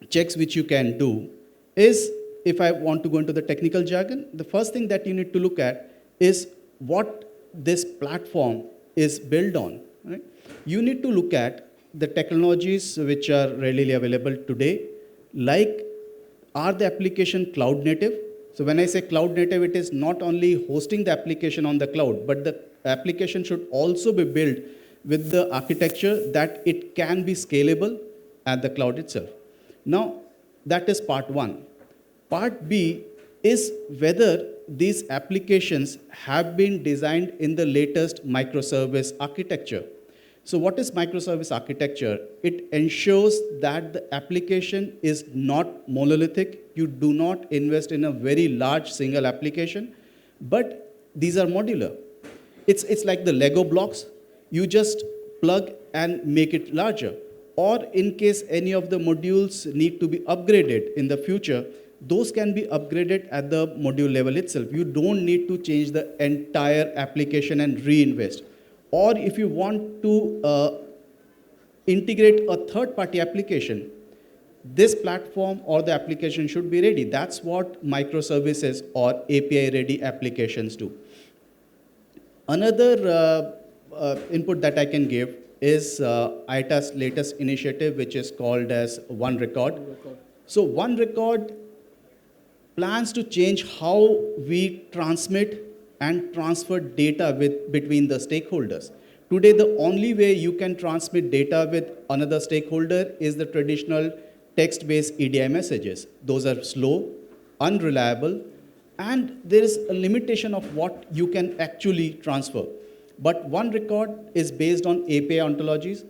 checks which you can do is, if I want to go into the technical jargon, the first thing that you need to look at is what this platform is built on. Right? You need to look at the technologies which are readily available today, like, are the application cloud native? So when I say cloud native, it is not only hosting the application on the cloud, but the application should also be built with the architecture that it can be scalable at the cloud itself. Now, that is part one. Part B is whether these applications have been designed in the latest microservice architecture. So what is microservice architecture? It ensures that the application is not monolithic. You do not invest in a very large single application, but these are modular. It's like the Lego blocks. You just plug and make it larger. Or in case any of the modules need to be upgraded in the future, those can be upgraded at the module level itself. You don't need to change the entire application and reinvest. Or if you want to integrate a third-party application, this platform or the application should be ready. That's what microservices or API-ready applications do. Another input that I can give is ITA's latest initiative, which is called as One Record. So One Record plans to change how we transmit and transfer data between the stakeholders. Today, the only way you can transmit data with another stakeholder is the traditional text-based EDI messages. Those are slow, unreliable, and there is a limitation of what you can actually transfer. But One Record is based on API ontologies,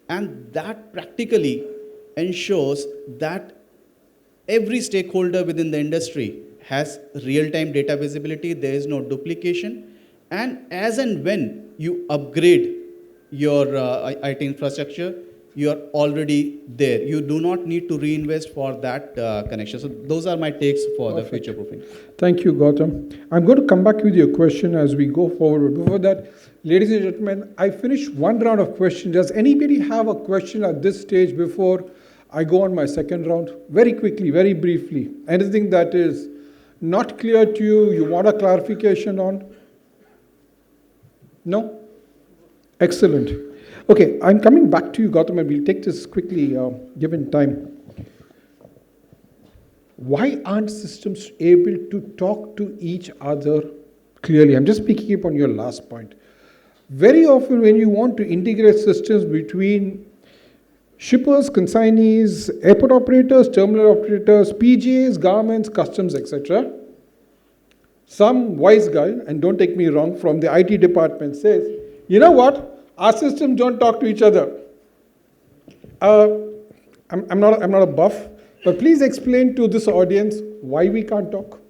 and that practically ensures that every stakeholder within the industry has real-time data visibility, there is no duplication, and as and when you upgrade your IT infrastructure, you are already there. You do not need to reinvest for that connection. So those are my takes for the future proofing. Thank you, Gautam. I'm going to come back with your question as we go forward. Before that, ladies and gentlemen, I finished one round of questions. Does anybody have a question at this stage before I go on my second round? Very quickly, very briefly. Anything that is not clear to you, you want a clarification on? No? Excellent. Okay, I'm coming back to you, Gautam, and we'll take this quickly, given time. Why aren't systems able to talk to each other clearly? I'm just picking up on your last point. Very often when you want to integrate systems between shippers, consignees, airport operators, terminal operators, PGAs, governments, customs, etc., some wise guy, and don't take me wrong, from the IT department says, you know what? Our systems don't talk to each other. I'm not a buff, but please explain to this audience why we can't talk.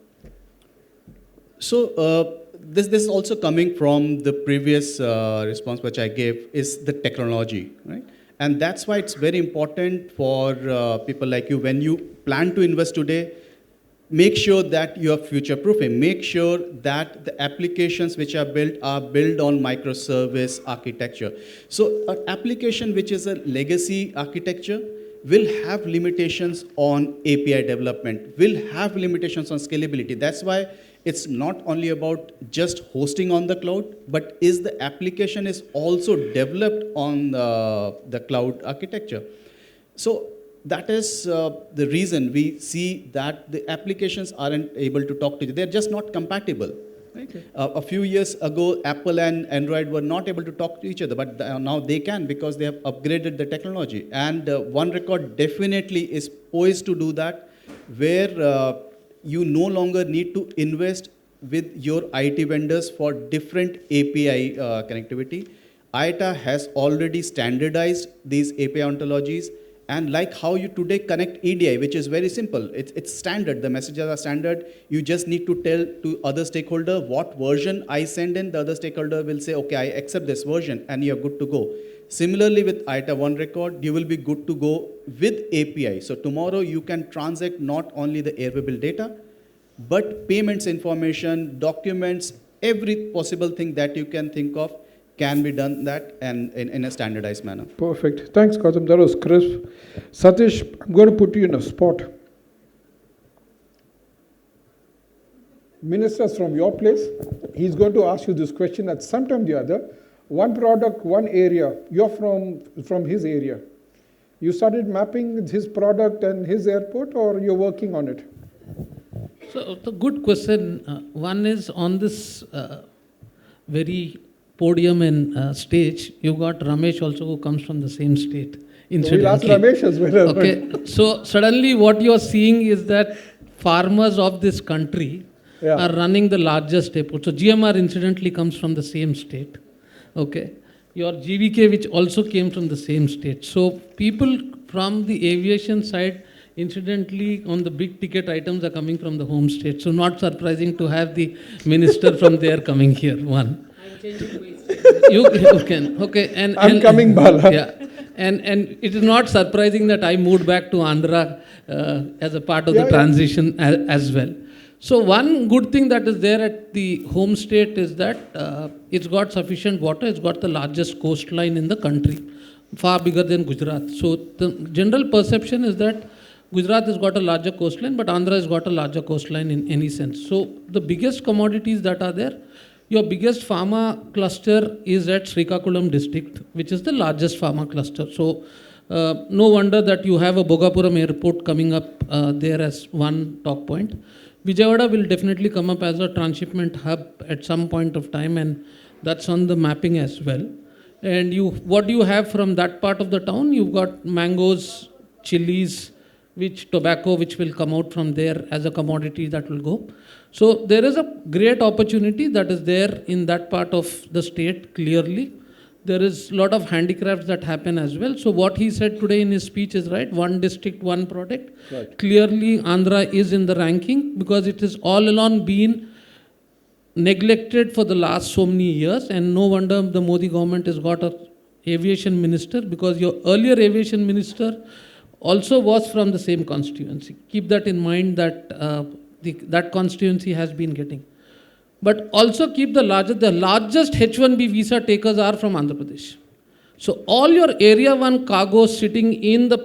So this is also coming from the previous response which I gave, is the technology, right? And that's why it's very important for people like you, when you plan to invest today, make sure that you are future-proofing. Make sure that the applications which are built on microservice architecture. So an application which is a legacy architecture will have limitations on API development, will have limitations on scalability. That's why it's not only about just hosting on the cloud, but is the application is also developed on the cloud architecture. So that is the reason we see that the applications aren't able to talk to each other. They're just not compatible. Right? Okay. A few years ago, Apple and Android were not able to talk to each other, but now they can because they have upgraded the technology. And One Record definitely is poised to do that, where you no longer need to invest with your IT vendors for different API connectivity. ITA has already standardized these API ontologies. And like how you today connect EDI, which is very simple. It's standard. The messages are standard. You just need to tell to other stakeholder what version I send in. The other stakeholder will say, okay, I accept this version, and you're good to go. Similarly, with ITA One Record, you will be good to go with API. So tomorrow you can transact not only the airwaybill data, but payments information, documents, every possible thing that you can think of can be done that and in a standardized manner. Perfect. Thanks, Gautam. That was crisp. Satish, I'm going to put you in a spot. Ministers from your place, he's going to ask you this question at some time or the other. One product, one area, you're from his area. You started mapping his product and his airport, or you're working on it? So, the good question. One is on this very podium and stage, you got Ramesh also, who comes from the same state. We'll ask Ramesh as well. Okay, so suddenly what you are seeing is that farmers of this country are running the largest airport. So GMR incidentally comes from the same state. Okay, your GVK, which also came from the same state. So people from the aviation side, incidentally, on the big ticket items are coming from the home state. So not surprising to have the minister from there coming here. One. I'm changing ways. You can. Okay. I'm coming, Bala. Yeah. And it is not surprising that I moved back to Andhra as a part of the transition as well. So one good thing that is there at the home state is that it's got sufficient water. It's got the largest coastline in the country, far bigger than Gujarat. So the general perception is that Gujarat has got a larger coastline, but Andhra has got a larger coastline in any sense. So the biggest commodities that are there, your biggest pharma cluster is at Srikakulam district, which is the largest pharma cluster. So no wonder that you have a Bogapuram airport coming up there as one top point. Vijayawada will definitely come up as a transshipment hub at some point of time, and that's on the mapping as well. And what do you have from that part of the town? You've got mangoes, chilies, tobacco, which will come out from there as a commodity that will go. So there is a great opportunity that is there in that part of the state, clearly. There is a lot of handicrafts that happen as well. So what he said today in his speech is right. One district, one product. Right. Clearly, Andhra is in the ranking because it has all along been neglected for the last so many years. And no wonder the Modi government has got an aviation minister, because your earlier aviation minister also was from the same constituency. Keep that in mind, that that constituency has been getting. But also keep the largest H1B visa takers are from Andhra Pradesh. So all your Area 1 cargo sitting in the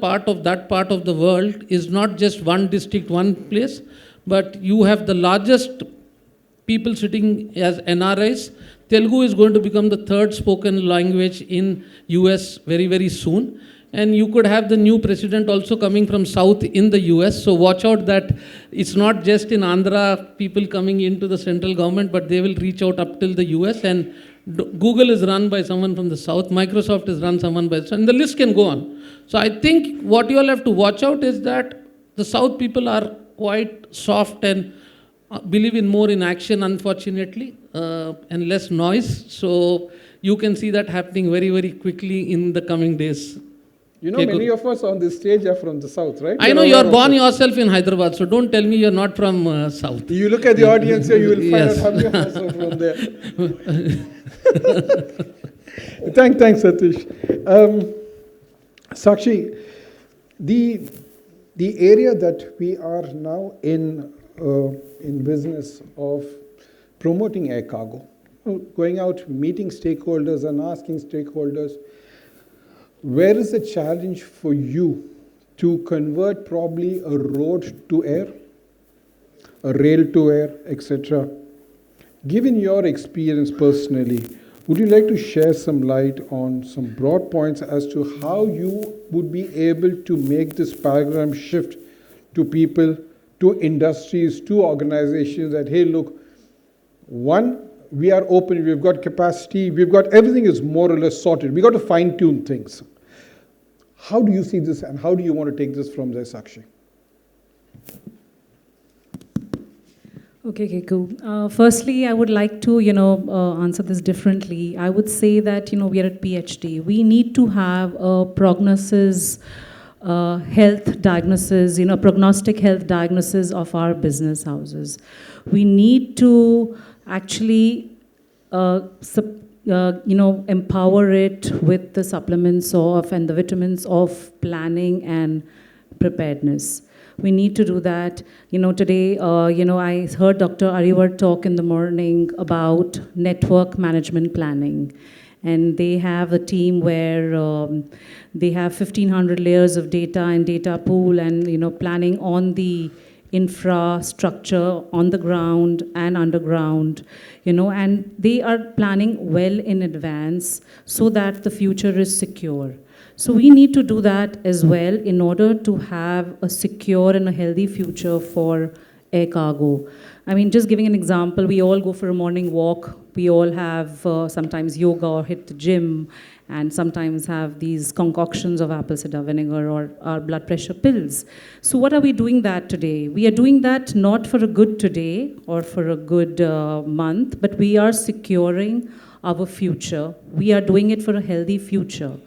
that part of the world is not just one district, one place, but you have the largest people sitting as NRIs. Telugu is going to become the third spoken language in US very, very soon. And you could have the new president also coming from south in the US. So watch out that it's not just in Andhra people coming into the central government, but they will reach out up till the US. And Google is run by someone from the south. Microsoft is run someone by, and the list can go on. So I think what you all have to watch out is that the south people are quite soft and believe in more in action, unfortunately, and less noise. So you can see that happening very, very quickly in the coming days. You know, many of us on this stage are from the south, right? I know you're born yourself in Hyderabad, so don't tell me you're not from south. You look at the audience here, you will find out how many of us are from there. Thanks, Satish. Sakshi, the area that we are now in business of promoting air cargo, going out, meeting stakeholders and asking stakeholders, where is the challenge for you to convert probably a road to air, a rail to air, etc.? Given your experience personally, would you like to share some light on some broad points as to how you would be able to make this paradigm shift to people, to industries, to organizations that, hey, look, one, we are open, we've got capacity, we've got everything is more or less sorted. We've got to fine-tune things. How do you see this, and how do you want to take this from there, Sakshi? Okay, Keku. Firstly, I would like to, answer this differently. I would say that, we are at PhD. We need to have a prognosis, health diagnosis, prognostic health diagnosis of our business houses. We need to actually empower it with the supplements of and the vitamins of planning and preparedness. We need to do that. Today, I heard Dr. Ariwar talk in the morning about network management planning. And they have a team where they have 1,500 layers of data and data pool and, planning on the infrastructure on the ground and underground, and they are planning well in advance so that the future is secure. So we need to do that as well in order to have a secure and a healthy future for air cargo. I mean, just giving an example, we all go for a morning walk. We all have sometimes yoga or hit the gym, and sometimes have these concoctions of apple cider vinegar or our blood pressure pills. So what are we doing that today? We are doing that not for a good today or for a good month, but we are securing our future. We are doing it for a healthy future.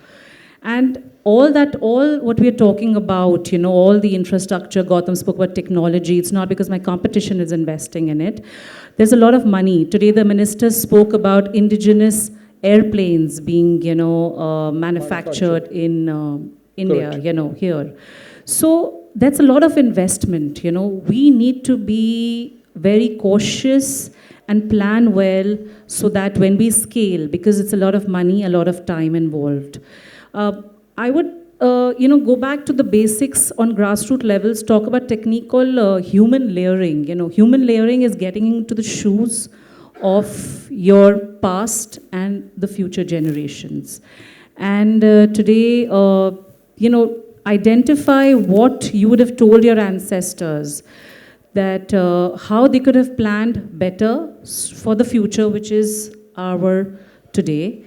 And all what we are talking about, all the infrastructure, Gautam spoke about technology, it's not because my competition is investing in it. There's a lot of money. Today the minister spoke about indigenous airplanes being, manufactured in India, here. So that's a lot of investment, We need to be very cautious and plan well so that when we scale, because it's a lot of money, a lot of time involved. I would, go back to the basics on grassroots levels, talk about technical human layering. Human layering is getting into the shoes of your past and the future generations. And today, identify what you would have told your ancestors, that how they could have planned better for the future, which is our today.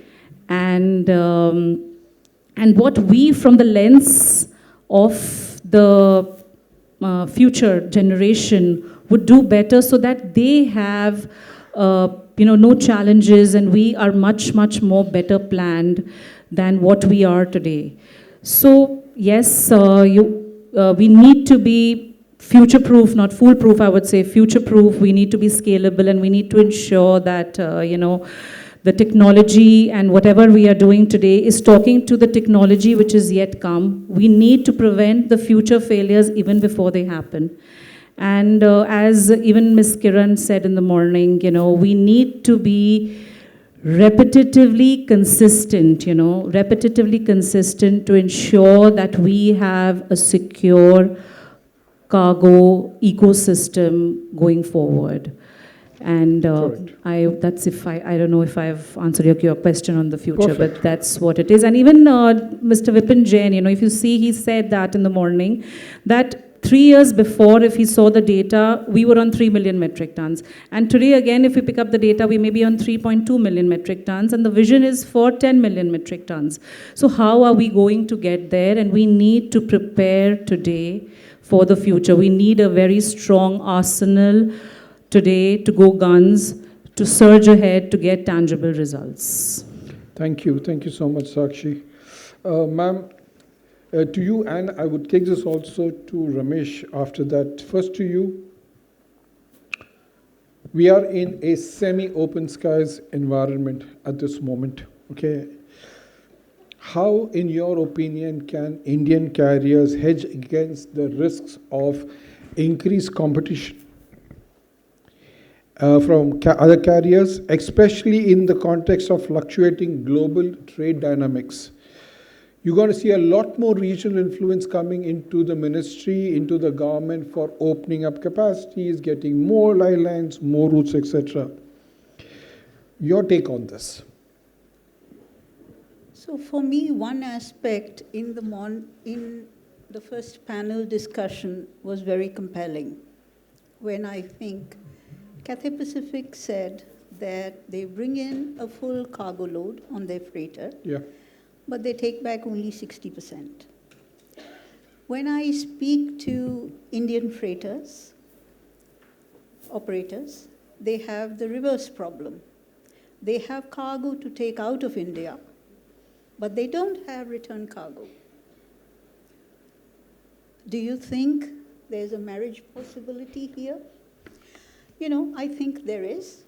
And what we, from the lens of the future generation, would do better so that they have, no challenges, and we are much, much more better planned than what we are today. So yes, we need to be future-proof, not foolproof, I would say, future-proof. We need to be scalable, and we need to ensure that, the technology and whatever we are doing today is talking to the technology which is yet come. We need to prevent the future failures even before they happen. And as even Ms. Kiran said in the morning, we need to be repetitively consistent, to ensure that we have a secure cargo ecosystem going forward. And I don't know if I've answered your question on the future, Perfect. but that's what it is. And even Mr. Vipin Jain, if you see, he said that in the morning, that 3 years before, if he saw the data, we were on 3 million metric tons. And today, again, if we pick up the data, we may be on 3.2 million metric tons, and the vision is for 10 million metric tons. So how are we going to get there? And we need to prepare today for the future. We need a very strong arsenal today to go guns, to surge ahead, to get tangible results. Thank you. Thank you so much, Sakshi. Ma'am, to you, and I would take this also to Ramesh after that. First to you. We are in a semi-open skies environment at this moment, okay? How, in your opinion, can Indian carriers hedge against the risks of increased competition from other carriers, especially in the context of fluctuating global trade dynamics? You're going to see a lot more regional influence coming into the ministry, into the government for opening up capacities, getting more lines, more routes, etc. Your take on this? So for me, one aspect in the first panel discussion was very compelling, when I think Cathay Pacific said that they bring in a full cargo load on their freighter, but they take back only 60%. When I speak to Indian freighters, operators, they have the reverse problem. They have cargo to take out of India, but they don't have return cargo. Do you think there's a marriage possibility here? I think there is.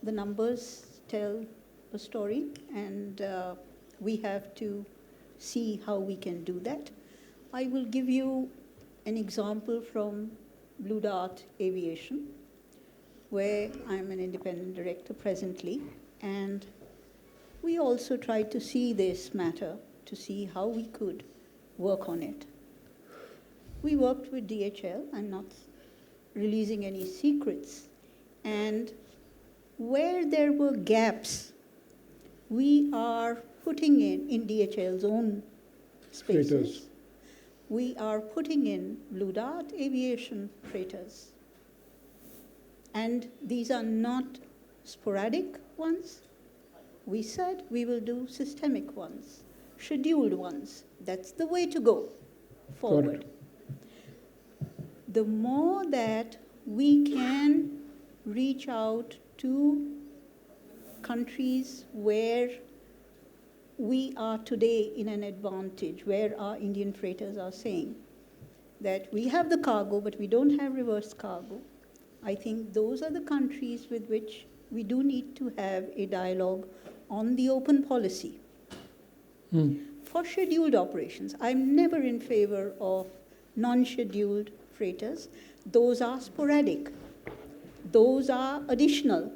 The numbers tell a story, and we have to see how we can do that. I will give you an example from Blue Dart Aviation, where I'm an independent director presently, and we also tried to see this matter, to see how we could work on it. We worked with DHL, I'm not releasing any secrets, and where there were gaps, we are putting in DHL's own spaces, Freighters. we are putting in Blue Dart aviation freighters. And these are not sporadic ones. We said we will do systemic ones, scheduled ones. That's the way to go forward. The more that we can reach out to countries where we are today in an advantage, where our Indian freighters are saying that we have the cargo, but we don't have reverse cargo. I think those are the countries with which we do need to have a dialogue on the open policy. For scheduled operations, I'm never in favor of non-scheduled freighters. Those are sporadic. Those are additional.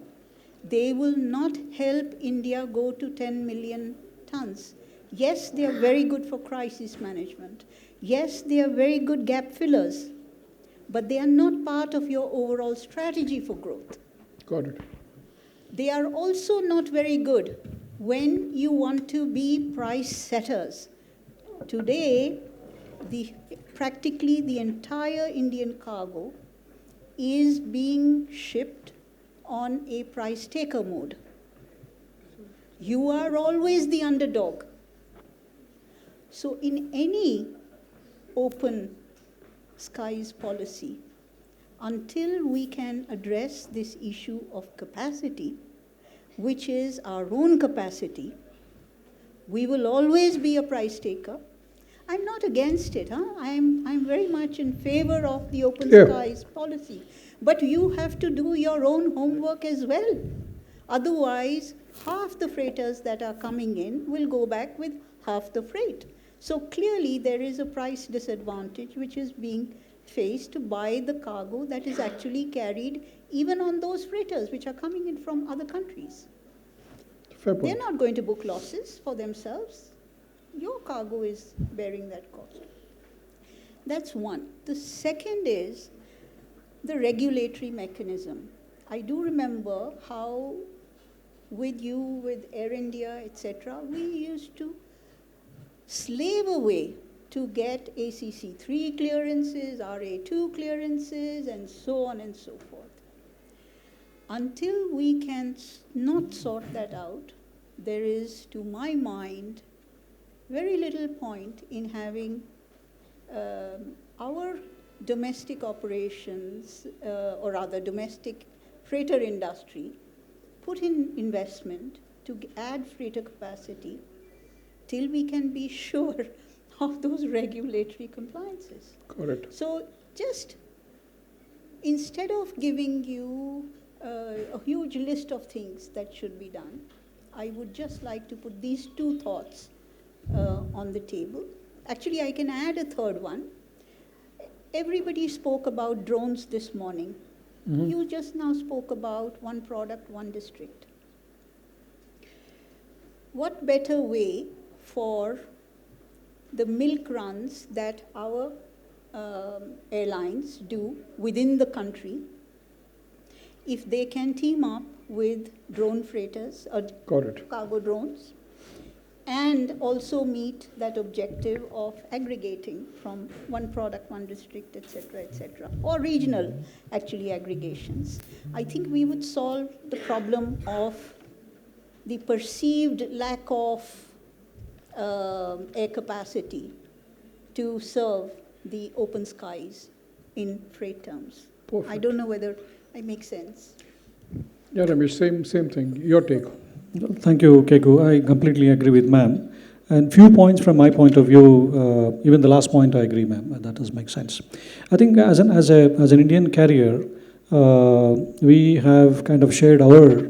They will not help India go to 10 million tons. Yes, they are very good for crisis management. Yes, they are very good gap fillers, but they are not part of your overall strategy for growth. Got it. They are also not very good when you want to be price setters. Today, practically the entire Indian cargo is being shipped on a price taker mode. You are always the underdog. So in any open skies policy, until we can address this issue of capacity, which is our own capacity, we will always be a price taker. I'm not against it. I'm very much in favor of the open skies policy. But you have to do your own homework as well. Otherwise, half the freighters that are coming in will go back with half the freight. So clearly there is a price disadvantage which is being faced by the cargo that is actually carried even on those freighters which are coming in from other countries. Fair point. They're not going to book losses for themselves. Your cargo is bearing that cost. That's one. The second is the regulatory mechanism. I do remember how with you, with Air India, etc., we used to slave away to get ACC 3 clearances, RA 2 clearances, and so on and so forth. Until we can not sort that out, there is, to my mind, very little point in having our domestic operations, or rather domestic freighter industry, put in investment to add freighter capacity till we can be sure of those regulatory compliances. Correct. So just instead of giving you a huge list of things that should be done, I would just like to put these two thoughts on the table. Actually, I can add a third one. Everybody spoke about drones this morning. You just now spoke about one product, one district. What better way for the milk runs that our airlines do within the country, if they can team up with drone freighters or cargo drones, and also meet that objective of aggregating from one product, one district, etc., or regional, actually, aggregations. I think we would solve the problem of the perceived lack of air capacity to serve the open skies in freight terms. Perfect. I don't know whether I make sense. Yeah, Ramesh, same thing. Your take. Thank you, Keku. I completely agree with ma'am. And few points from my point of view, even the last point I agree, ma'am. That does make sense. I think as an Indian carrier, we have kind of shared our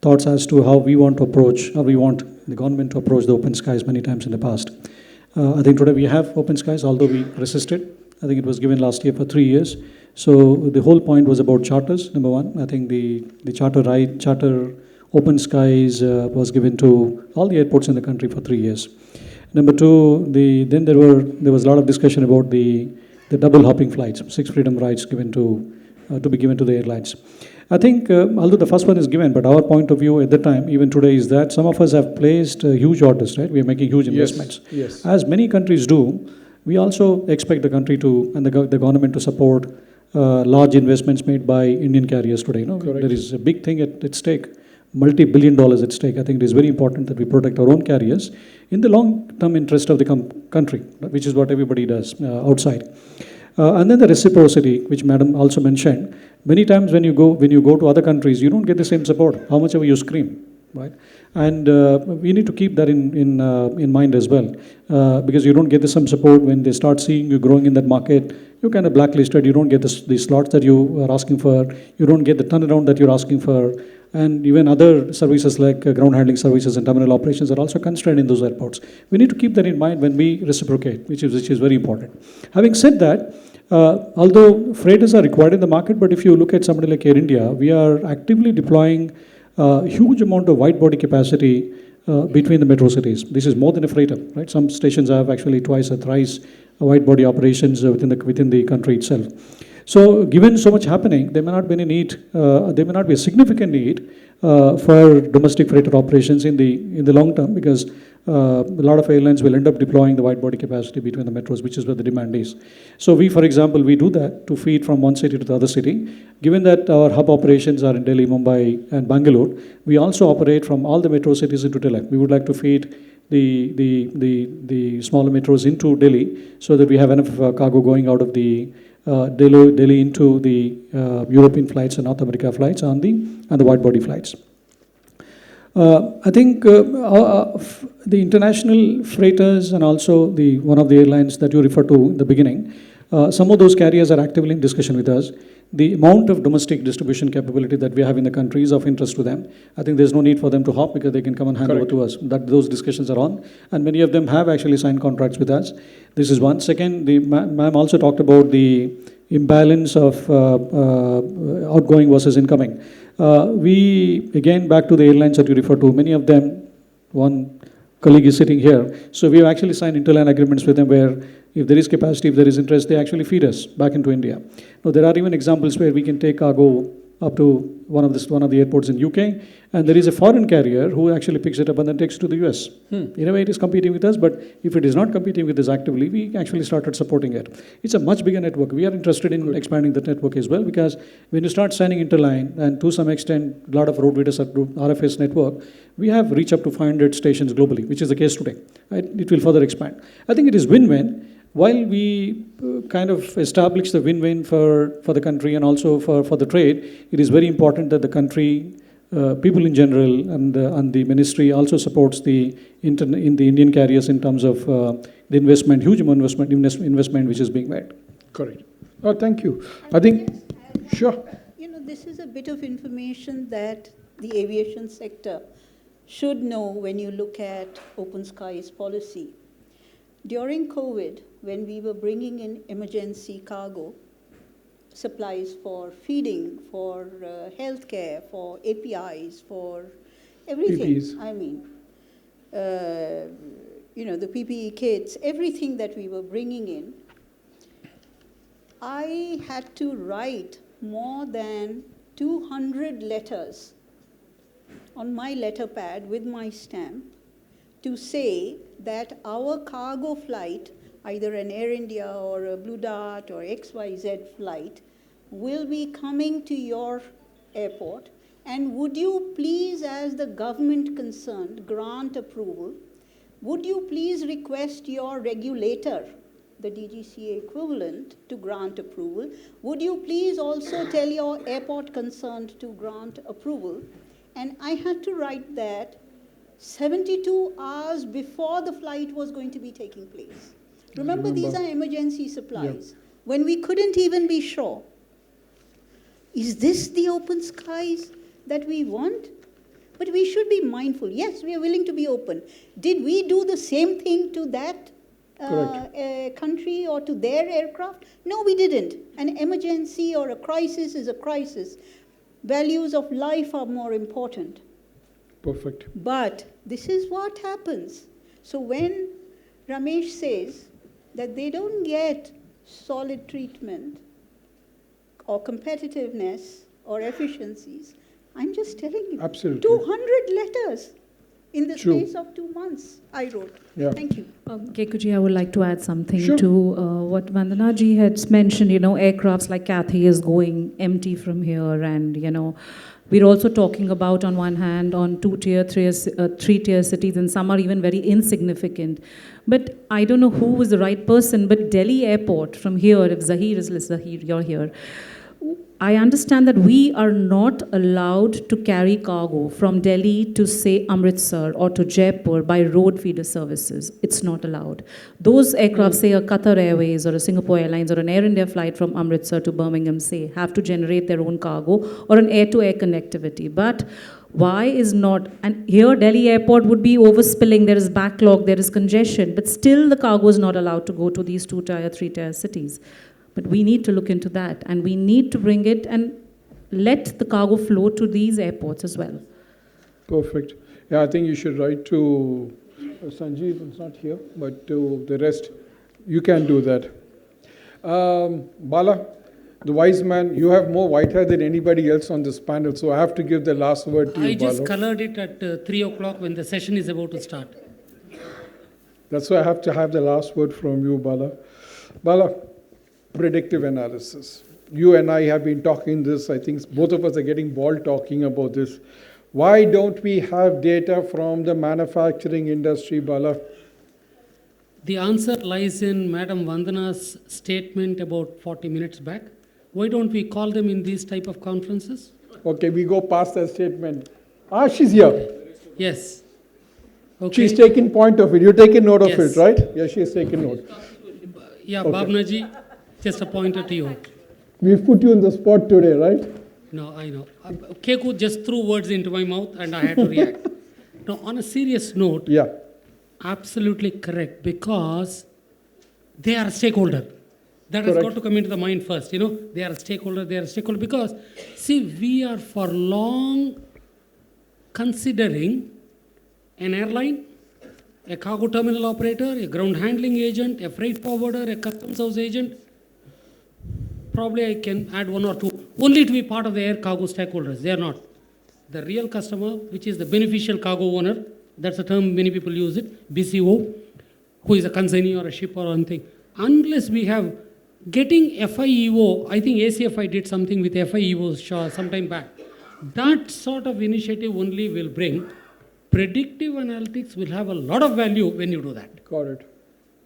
thoughts as to how we want to approach, how we want the government to approach the open skies many times in the past. I think today we have open skies, although we resisted. I think it was given last year for 3 years. So the whole point was about charters, number one. I think the charter open skies was given to all the airports in the country for 3 years. Number two, then there was a lot of discussion about the double hopping flights, 6 freedom rides given to be given to the airlines. I think, although the first one is given, but our point of view at the time, even today, is that some of us have placed huge orders, right? We are making huge investments. Yes. As many countries do, we also expect the country and the government to support large investments made by Indian carriers today. Correct. There is a big thing at stake, multi-billion dollars at stake. I think it is very important that we protect our own carriers in the long-term interest of the country, which is what everybody does outside. And then the reciprocity, which Madam also mentioned. Many times when you go to other countries, you don't get the same support, how much ever you scream, right? And we need to keep that in mind as well, because you don't get the same support when they start seeing you growing in that market. You're kind of blacklisted. You don't get the slots that you are asking for. You don't get the turnaround that you're asking for. And even other services like ground handling services and terminal operations are also constrained in those airports. We need to keep that in mind when we reciprocate, which is very important. Having said that, although freighters are required in the market, but if you look at somebody like Air India, we are actively deploying a huge amount of wide body capacity between the metro cities. This is more than a freighter, right? Some stations have actually twice or thrice wide body operations within the country itself. So given so much happening, there may not be any need, there may not be a significant need for domestic freighter operations in the long term, because a lot of airlines will end up deploying the wide body capacity between the metros, which is where the demand is. So we, for example, we do that to feed from one city to the other city. Given that our hub operations are in Delhi, Mumbai and Bangalore, we also operate from all the metro cities into Delhi. We would like to feed the smaller metros into Delhi so that we have enough cargo going out of the Delhi into the European flights and North America flights and the wide body flights. I think the international freighters and also one of the airlines that you referred to in the beginning, some of those carriers are actively in discussion with us. The amount of domestic distribution capability that we have in the country is of interest to them. I think there's no need for them to hop, because they can come and hand over to us. Those discussions are on, and many of them have actually signed contracts with us. This is one. Second, ma'am also talked about the imbalance of outgoing versus incoming. Again, back to the airlines that you refer to, many of them, one colleague is sitting here. So we have actually signed interline agreements with them where if there is capacity, if there is interest, they actually feed us back into India. Now, there are even examples where we can take cargo up to one of the airports in UK, and there is a foreign carrier who actually picks it up and then takes it to the US. In a way, it is competing with us, but if it is not competing with us actively, we actually started supporting it. It's a much bigger network. We are interested in expanding that network as well, because when you start signing interline, and to some extent, a lot of roadways are RFS network, we have reached up to 500 stations globally, which is the case today. Right? It will further expand. I think it is win-win. While we kind of establish the win-win for the country and also for the trade, it is very important that the country, people in general, and the ministry also supports the Indian carriers in terms of the investment, huge amount of investment which is being made. Correct. Oh, thank you. I think, sure. This is a bit of information that the aviation sector should know when you look at Open Skies policy. During COVID, when we were bringing in emergency cargo, supplies for feeding, for healthcare, for APIs, for everything. PPEs. I mean, the PPE kits, everything that we were bringing in, I had to write more than 200 letters on my letter pad with my stamp to say that our cargo flight, either an Air India or a Blue Dart or XYZ flight, will be coming to your airport, and would you please, as the government concerned, grant approval? Would you please request your regulator, the DGCA equivalent, to grant approval? Would you please also tell your airport concerned to grant approval? And I had to write that 72 hours before the flight was going to be taking place. Remember, these are emergency supplies. Yeah. When we couldn't even be sure, is this the open skies that we want? But we should be mindful. Yes, we are willing to be open. Did we do the same thing to that country or to their aircraft? No, we didn't. An emergency or a crisis is a crisis. Values of life are more important. Perfect. But this is what happens. So when Ramesh says that they don't get solid treatment or competitiveness or efficiencies, I'm just telling you. Absolutely. 200 letters in the True. space of 2 months I wrote. Yeah. Thank you. Kekuji, I would like to add something Sure. to what Vandana ji had mentioned. Aircrafts like Cathay is going empty from here, and we're also talking about, on one hand, on 2-tier, 3-tier cities, and some are even very insignificant. But I don't know who is the right person, but Delhi Airport from here, if Zahir, you're here, I understand that we are not allowed to carry cargo from Delhi to, say, Amritsar or to Jaipur by road feeder services. It's not allowed. Those aircraft, say a Qatar Airways or a Singapore Airlines or an Air India flight from Amritsar to Birmingham, say, have to generate their own cargo or an air-to-air connectivity. But why is not, and here Delhi Airport would be overspilling, there is backlog, there is congestion, but still the cargo is not allowed to go to these 2-tier, 3-tier cities. But we need to look into that, and we need to bring it and let the cargo flow to these airports as well. Perfect. Yeah, I think you should write to Sanjeev, is not here, but to the rest. You can do that. Bala, the wise man, you have more white hair than anybody else on this panel, so I have to give the last word to you, I just Bala. colored it at 3 o'clock when the session is about to start. That's why I have to have the last word from you, Bala. Bala, predictive analysis. You and I have been talking this, I think both of us are getting bored talking about this. Why don't we have data from the manufacturing industry, Bala? The answer lies in Madam Vandana's statement about 40 minutes back. Why don't we call them in these type of conferences? Okay, we go past that statement. She's here. Yes. Okay. She's taking point of it. You're taking note of Yes. it, right? Yeah, she's taking note. Yeah, Okay. Bhavna ji, just a pointer to you. We've put you on the spot today, right? No, I know. Keku just threw words into my mouth and I had to react. Now, on a serious note, Yeah. absolutely correct, because they are a stakeholder. That has Correct. got to come into the mind first. They are a stakeholder, because, see, we are for long considering an airline, a cargo terminal operator, a ground handling agent, a freight forwarder, a customs house agent. Probably I can add 1 or 2, only to be part of the air cargo stakeholders. They are not. The real customer, which is the beneficial cargo owner, that's a term many people use it, BCO, who is a consignee or a ship or anything. Unless we have getting FIEO, I think ACFI did something with FIEO some time back. That sort of initiative only will bring predictive analytics will have a lot of value when you do that. Got it.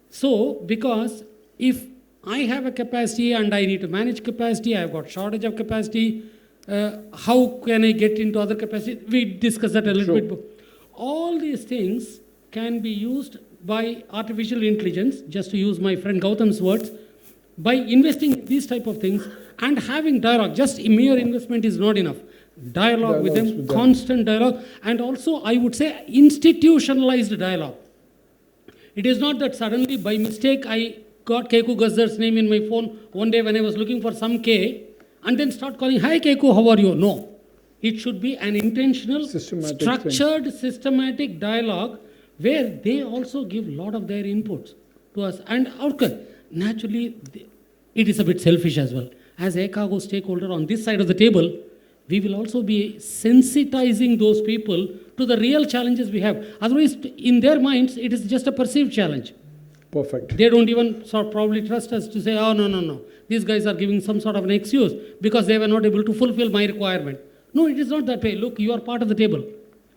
So, because if I have a capacity and I need to manage capacity, I've got shortage of capacity, how can I get into other capacity? We discussed that a little bit. All these things can be used by artificial intelligence, just to use my friend Gautam's words, by investing in these type of things and having dialogue. Just mere investment is not enough. Dialogue with them, constant dialogue, and also I would say institutionalized dialogue. It is not that suddenly by mistake I got Keku Gazzar's name in my phone one day when I was looking for some K and then start calling, "Hi Keku, how are you?" No. It should be an intentional, structured, systematic dialogue where they also give a lot of their inputs to us. And okay, naturally, it is a bit selfish as well. As a cargo stakeholder on this side of the table, we will also be sensitizing those people to the real challenges we have. Otherwise, in their minds, it is just a perceived challenge. Perfect. They don't even probably trust us to say, "Oh, no. These guys are giving some sort of an excuse because they were not able to fulfill my requirement." No, it is not that way. Look, you are part of the table.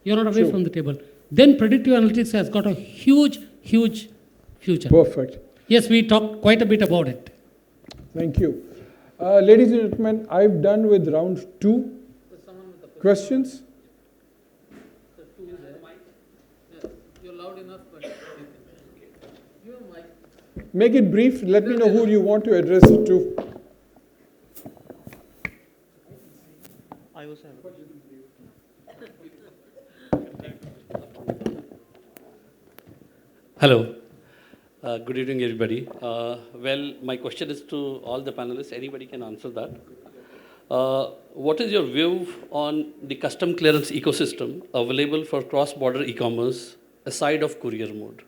You are not away from the table. Then predictive analytics has got a huge, huge future. Perfect. Yes, we talked quite a bit about it. Thank you. Ladies and gentlemen, I've done with round 2. Questions? You're loud enough, but you have mic. Make it brief. Let me know who you want to address it to. I also have a Hello. Good evening, everybody. Well, my question is to all the panelists. Anybody can answer that. What is your view on the custom clearance ecosystem available for cross-border e-commerce aside of courier mode?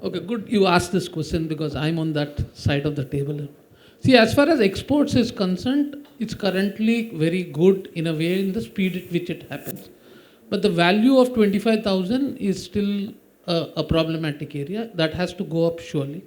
Okay, good you asked this question because I'm on that side of the table. See, as far as exports is concerned, it's currently very good in a way in the speed at which it happens. But the value of 25,000 is still a problematic area. That has to go up surely.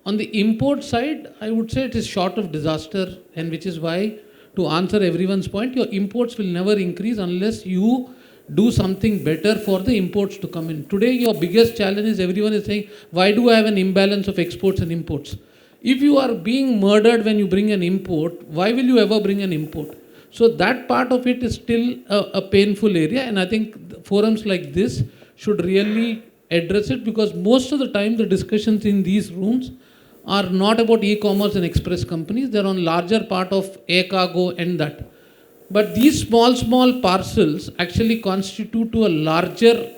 On the import side, I would say it is short of disaster, and which is why, to answer everyone's point, your imports will never increase unless you do something better for the imports to come in. Today, your biggest challenge is everyone is saying, why do I have an imbalance of exports and imports? If you are being murdered when you bring an import, why will you ever bring an import? So that part of it is still a painful area, and I think forums like this should really address it, because most of the time the discussions in these rooms are not about e-commerce and express companies. They're on larger part of air cargo and that. But these small parcels actually constitute to a larger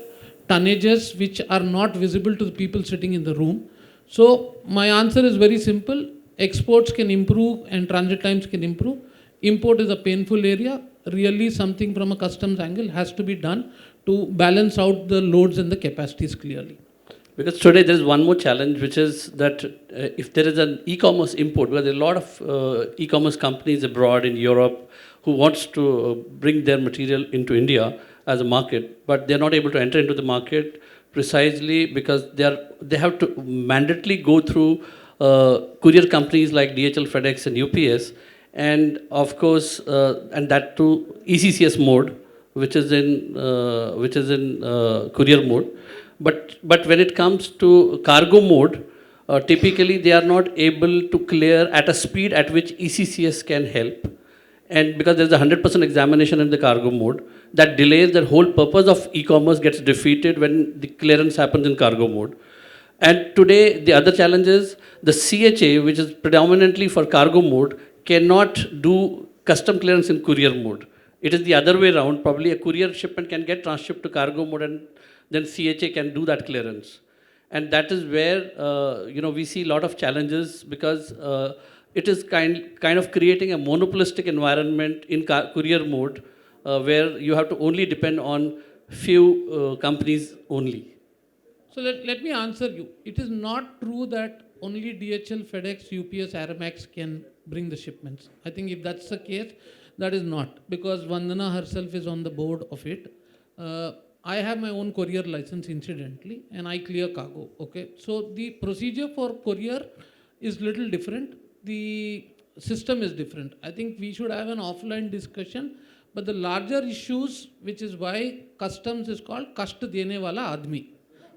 tonnages which are not visible to the people sitting in the room. So my answer is very simple. Exports can improve and transit times can improve. Import is a painful area. Really something from a customs angle has to be done to balance out the loads and the capacities clearly. Because today there is one more challenge, which is that if there is an e-commerce import, because there are a lot of e-commerce companies abroad in Europe who wants to bring their material into India as a market, but they're not able to enter into the market precisely because they have to mandatorily go through courier companies like DHL, FedEx, and UPS, and of course, and that to ECCS mode, which is in courier mode. But when it comes to cargo mode, typically they are not able to clear at a speed at which ECCS can help. And because there's a 100% examination in the cargo mode, that delays the whole purpose of e-commerce gets defeated when the clearance happens in cargo mode. And today, the other challenge is the CHA, which is predominantly for cargo mode, cannot do custom clearance in courier mode. It is the other way around. Probably a courier shipment can get transshipped to cargo mode, and then CHA can do that clearance. And that is where we see a lot of challenges, because it is kind of creating a monopolistic environment in courier mode, where you have to only depend on few companies only. So let me answer you. It is not true that only DHL, FedEx, UPS, Aramex can bring the shipments. I think if that's the case, that is not, because Vandana herself is on the board of it. I have my own courier license incidentally, and I clear cargo. Okay, so the procedure for courier is little different. The system is different. I think we should have an offline discussion, but the larger issues, which is why customs is called Kasht Dene Wala Admi.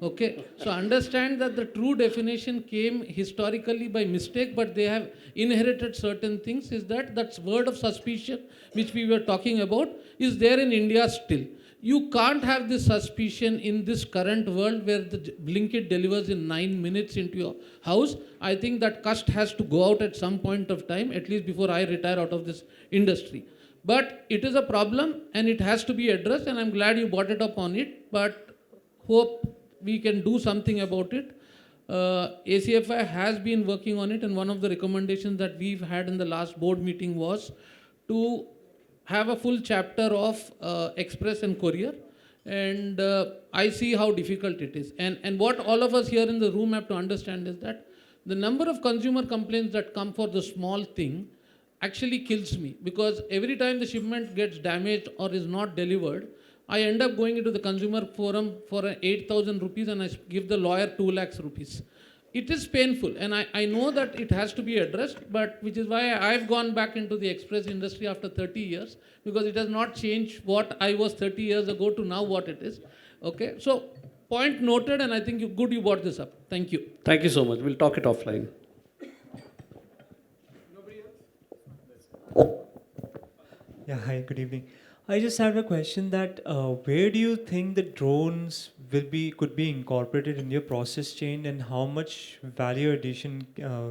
Okay, so understand that the true definition came historically by mistake, but they have inherited certain things. Is that word of suspicion, which we were talking about, is there in India still. You can't have this suspicion in this current world where the Blinkit delivers in 9 minutes into your house. I think that cost has to go out at some point of time, at least before I retire out of this industry. But it is a problem and it has to be addressed, and I'm glad you brought it up on it, but hope we can do something about it. ACFI has been working on it, and one of the recommendations that we've had in the last board meeting was to have a full chapter of express and courier, and I see how difficult it is. And what all of us here in the room have to understand is that the number of consumer complaints that come for the small thing actually kills me, because every time the shipment gets damaged or is not delivered, I end up going into the consumer forum for 8,000 rupees and I give the lawyer 2 lakhs rupees. It is painful, and I know that it has to be addressed, but which is why I've gone back into the express industry after 30 years, because it has not changed what I was 30 years ago to now what it is. Okay, so point noted, and I think you brought this up. Thank you. Thank you so much. We'll talk it offline. Yeah, hi, good evening. I just have a question that where do you think the drones could be incorporated in your process chain, and how much value addition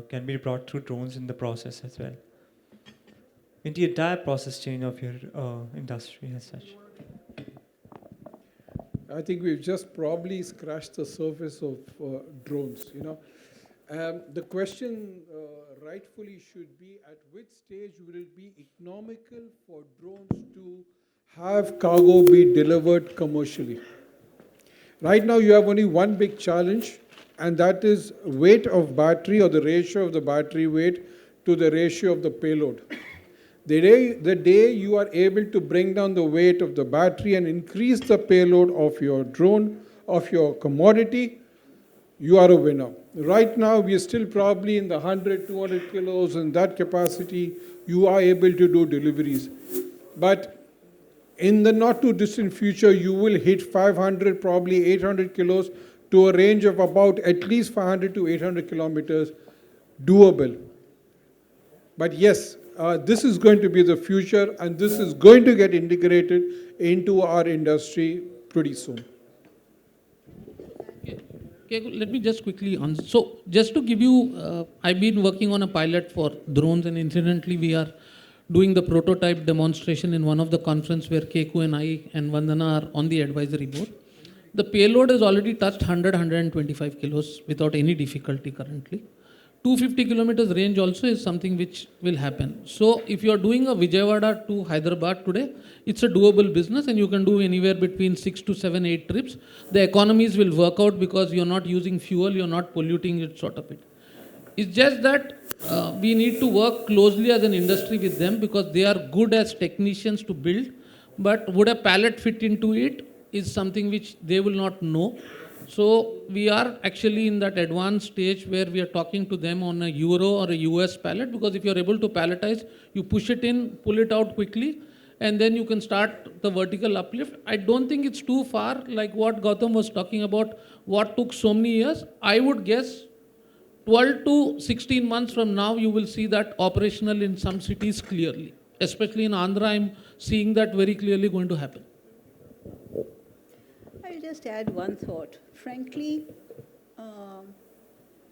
can be brought through drones in the process as well? In the entire process chain of your industry as such. I think we've just probably scratched the surface of drones. The question rightfully should be, at which stage will it be economical for drones to have cargo be delivered commercially? Right now, you have only one big challenge, and that is weight of battery, or the ratio of the battery weight to the ratio of the payload. The day you are able to bring down the weight of the battery and increase the payload of your drone, of your commodity, you are a winner. Right now, we are still probably in the 100, 200 kilos, in that capacity, you are able to do deliveries. But in the not too distant future, you will hit 500, probably 800 kilos to a range of about at least 500 to 800 kilometers, doable. But yes, this is going to be the future, and this is going to get integrated into our industry pretty soon. Okay, let me just quickly answer. So, just to give you, I've been working on a pilot for drones, and incidentally, we are doing the prototype demonstration in one of the conference where Keku and I and Vandana are on the advisory board. The payload has already touched 125 kilos without any difficulty currently. 250 kilometers range also is something which will happen. So if you are doing a Vijayawada to Hyderabad today, it's a doable business, and you can do anywhere between 6 to 7, 8 trips. The economies will work out because you're not using fuel, you're not polluting it, sort of it. It's just that we need to work closely as an industry with them, because they are good as technicians to build, but would a pallet fit into it is something which they will not know. So we are actually in that advanced stage where we are talking to them on a Euro or a US pallet, because if you're able to palletize, you push it in, pull it out quickly, and then you can start the vertical uplift. I don't think it's too far, like what Gautam was talking about, what took so many years. I would guess 12 to 16 months from now, you will see that operational in some cities clearly. Especially in Andhra, I'm seeing that very clearly going to happen. I'll just add one thought. Frankly,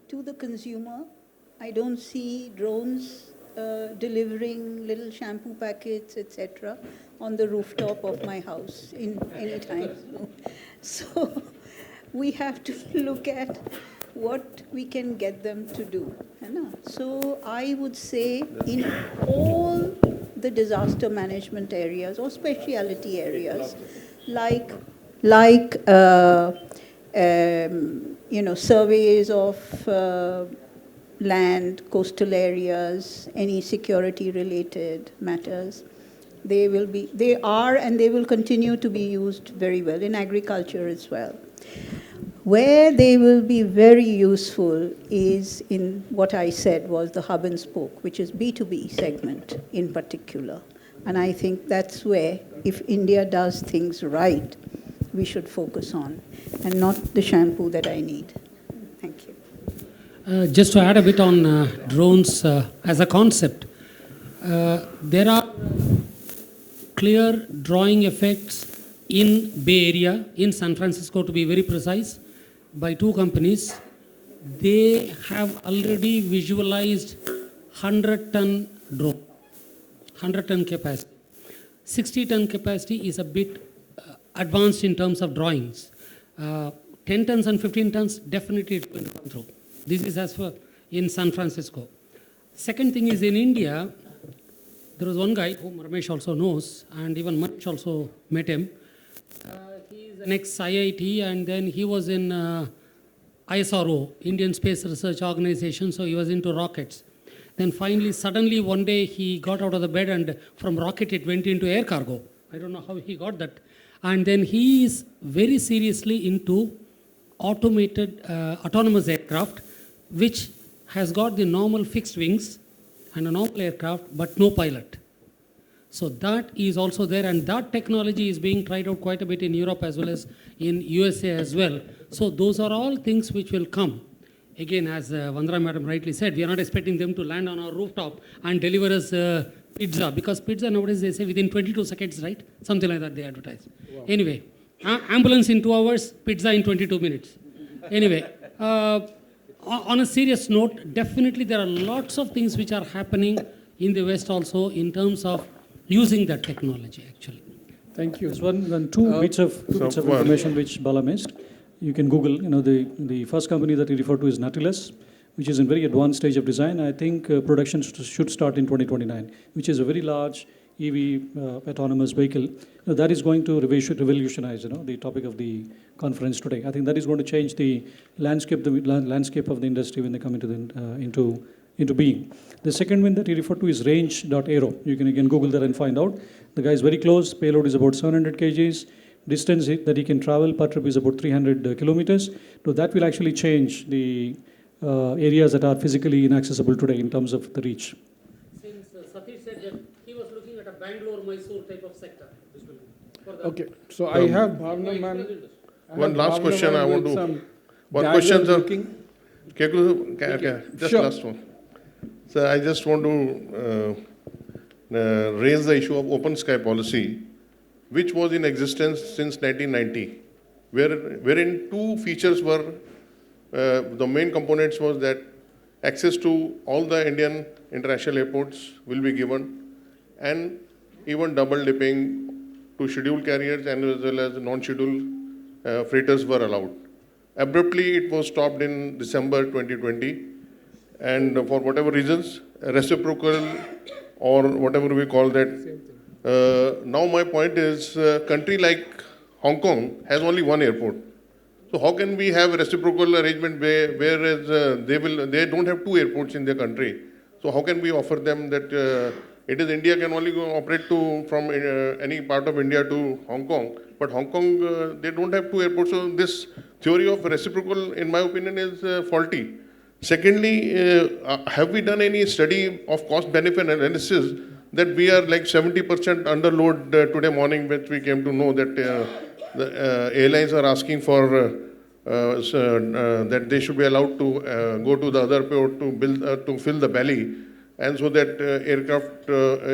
to the consumer, I don't see drones delivering little shampoo packets, etc., on the rooftop of my house in any time. So we have to look at what we can get them to do. So I would say in all the disaster management areas or specialty areas, like surveys of land, coastal areas, any security related matters, they are and they will continue to be used very well in agriculture as well. Where they will be very useful is in what I said was the hub and spoke, which is B2B segment in particular. And I think that's where, if India does things right, we should focus on, and not the shampoo that I need. Thank you. Just to add a bit on drones as a concept, there are clear drawing effects in Bay Area, in San Francisco to be very precise, by two companies. They have already visualized 100-ton drone, 100-ton capacity. 60-ton capacity is a bit advanced in terms of drawings. 10 tons and 15 tons, definitely it's going to come through. This is as for in San Francisco. Second thing is in India, there was one guy whom Ramesh also knows, and even Manish also met him. He is an ex-IIT, and then he was in ISRO, Indian Space Research Organization, so he was into rockets. Then finally, suddenly one day he got out of the bed, and from rocket it went into air cargo. I don't know how he got that. And then he is very seriously into automated, autonomous aircraft, which has got the normal fixed wings and a normal aircraft, but no pilot. So that is also there, and that technology is being tried out quite a bit in Europe as well as in USA as well. So those are all things which will come. Again, as Vandana Madam rightly said, we are not expecting them to land on our rooftop and deliver us pizza, because pizza nowadays they say within 22 seconds, right? Something like that they advertise. Wow. Anyway, ambulance in 2 hours, pizza in 22 minutes. Anyway, on a serious note, definitely there are lots of things which are happening in the West also in terms of using that technology actually. Thank you. There's two bits of information which Bala missed. You can Google, the first company that he referred to is Nautilus. which is in very advanced stage of design. I think production should start in 2029, which is a very large EV autonomous vehicle. That is going to revolutionize, the topic of the conference today. I think that is going to change the landscape of the industry when they come into being. The second one that you refer to is range.aero. You can again Google that and find out. The guy is very close. Payload is about 700 kgs. Distance that he can travel per trip is about 300 kilometers. So that will actually change the areas that are physically inaccessible today in terms of the reach. Since Satish said that he was looking at a Bangalore-Mysore type of sector. Okay, so I have Bhavna ma'am. One last question I want to. One question, sir. Just Sure. last one. So I just want to raise the issue of open sky policy, which was in existence since 1990, wherein two features were, the main components was that access to all the Indian international airports will be given, and even double dipping to scheduled carriers and as well as non-scheduled freighters were allowed. Abruptly, it was stopped in December 2020, and for whatever reasons, reciprocal or whatever we call that. Now my point is, country like Hong Kong has only one airport. So how can we have a reciprocal arrangement whereas they don't have two airports in their country? So how can we offer them that it is India can only operate from any part of India to Hong Kong, but Hong Kong they don't have two airports. So this theory of reciprocal, in my opinion, is faulty. Secondly, have we done any study of cost-benefit analysis that we are like 70% underload today morning, which we came to know that the airlines are asking for that they should be allowed to go to the other port to fill the belly, and so that aircraft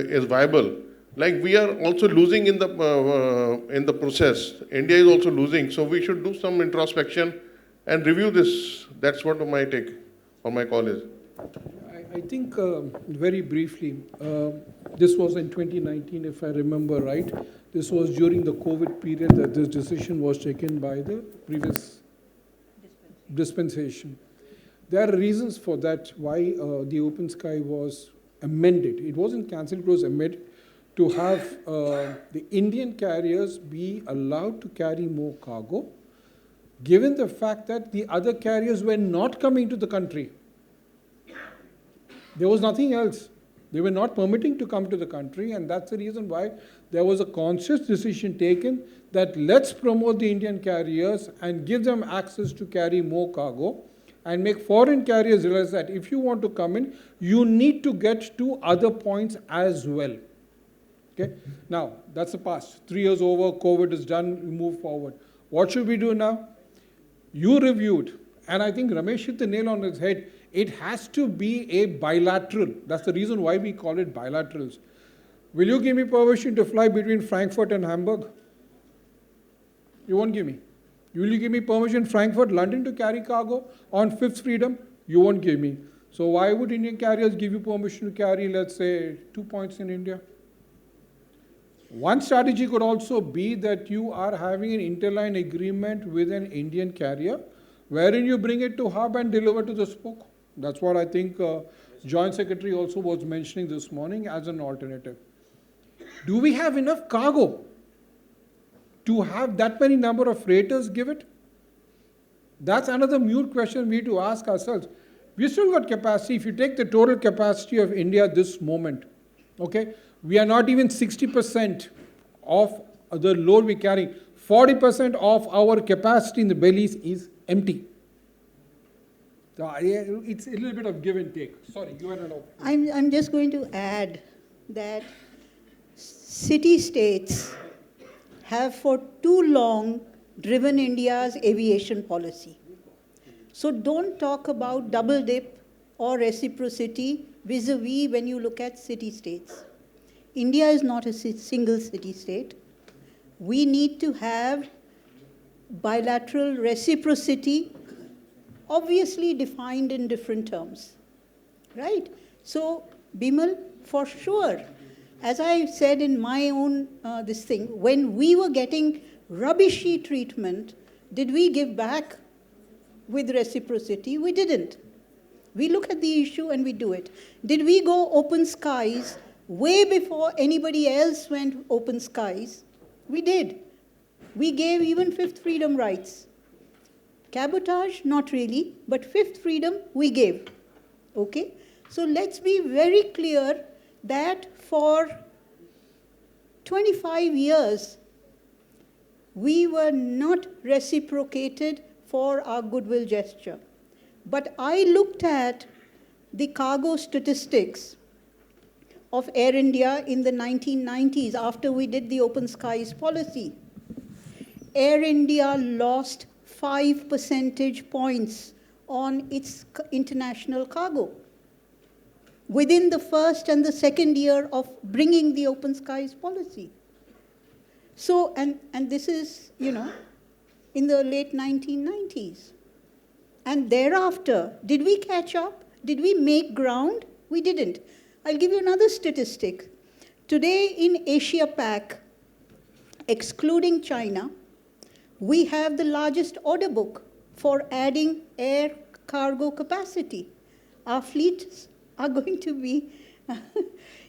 is viable. Like we are also losing in the process. India is also losing, so we should do some introspection and review this. That's what my take or my call is. I think very briefly, this was in 2019, if I remember right. This was during the COVID period that this decision was taken by the previous dispensation. There are reasons for that, why the open sky was amended. It wasn't cancelled, it was amended to have the Indian carriers be allowed to carry more cargo, given the fact that the other carriers were not coming to the country. There was nothing else. They were not permitting to come to the country, and that's the reason why there was a conscious decision taken that let's promote the Indian carriers and give them access to carry more cargo and make foreign carriers realize that if you want to come in, you need to get to other points as well. Okay? Now, that's the past. 3 years over, COVID is done, we move forward. What should we do now? You reviewed, and I think Ramesh hit the nail on his head. It has to be a bilateral. That's the reason why we call it bilaterals. Will you give me permission to fly between Frankfurt and Hamburg? You won't give me. Will you give me permission Frankfurt, London to carry cargo on Fifth Freedom? You won't give me. So why would Indian carriers give you permission to carry, let's say, 2 points in India? One strategy could also be that you are having an interline agreement with an Indian carrier wherein you bring it to hub and deliver to the spoke. That's what I think Joint Secretary also was mentioning this morning as an alternative. Do we have enough cargo to have that many number of freighters give it? That's another mute question we need to ask ourselves. We've still got capacity. If you take the total capacity of India this moment, okay, we are not even 60% of the load we're carrying. 40% of our capacity in the bellies is empty. It's a little bit of give and take. Sorry, you had an opinion. I'm just going to add that city-states have for too long driven India's aviation policy. So don't talk about double dip or reciprocity vis-a-vis when you look at city-states. India is not a single city-state. We need to have bilateral reciprocity, obviously defined in different terms, right? So, Bimal, for sure, as I said in my own this thing, when we were getting rubbishy treatment, did we give back with reciprocity? We didn't. We look at the issue and we do it. Did we go open skies way before anybody else went open skies? We did. We gave even fifth freedom rights. Cabotage, not really, but fifth freedom we gave. Okay? So let's be very clear that for 25 years, we were not reciprocated for our goodwill gesture. But I looked at the cargo statistics of Air India in the 1990s after we did the open skies policy. Air India lost 5 percentage points on its international cargo within the first and the second year of bringing the open skies policy. So, and this is, in the late 1990s. And thereafter, did we catch up? Did we make ground? We didn't. I'll give you another statistic. Today in Asia Pac, excluding China, we have the largest order book for adding air cargo capacity. Our fleets are going to be,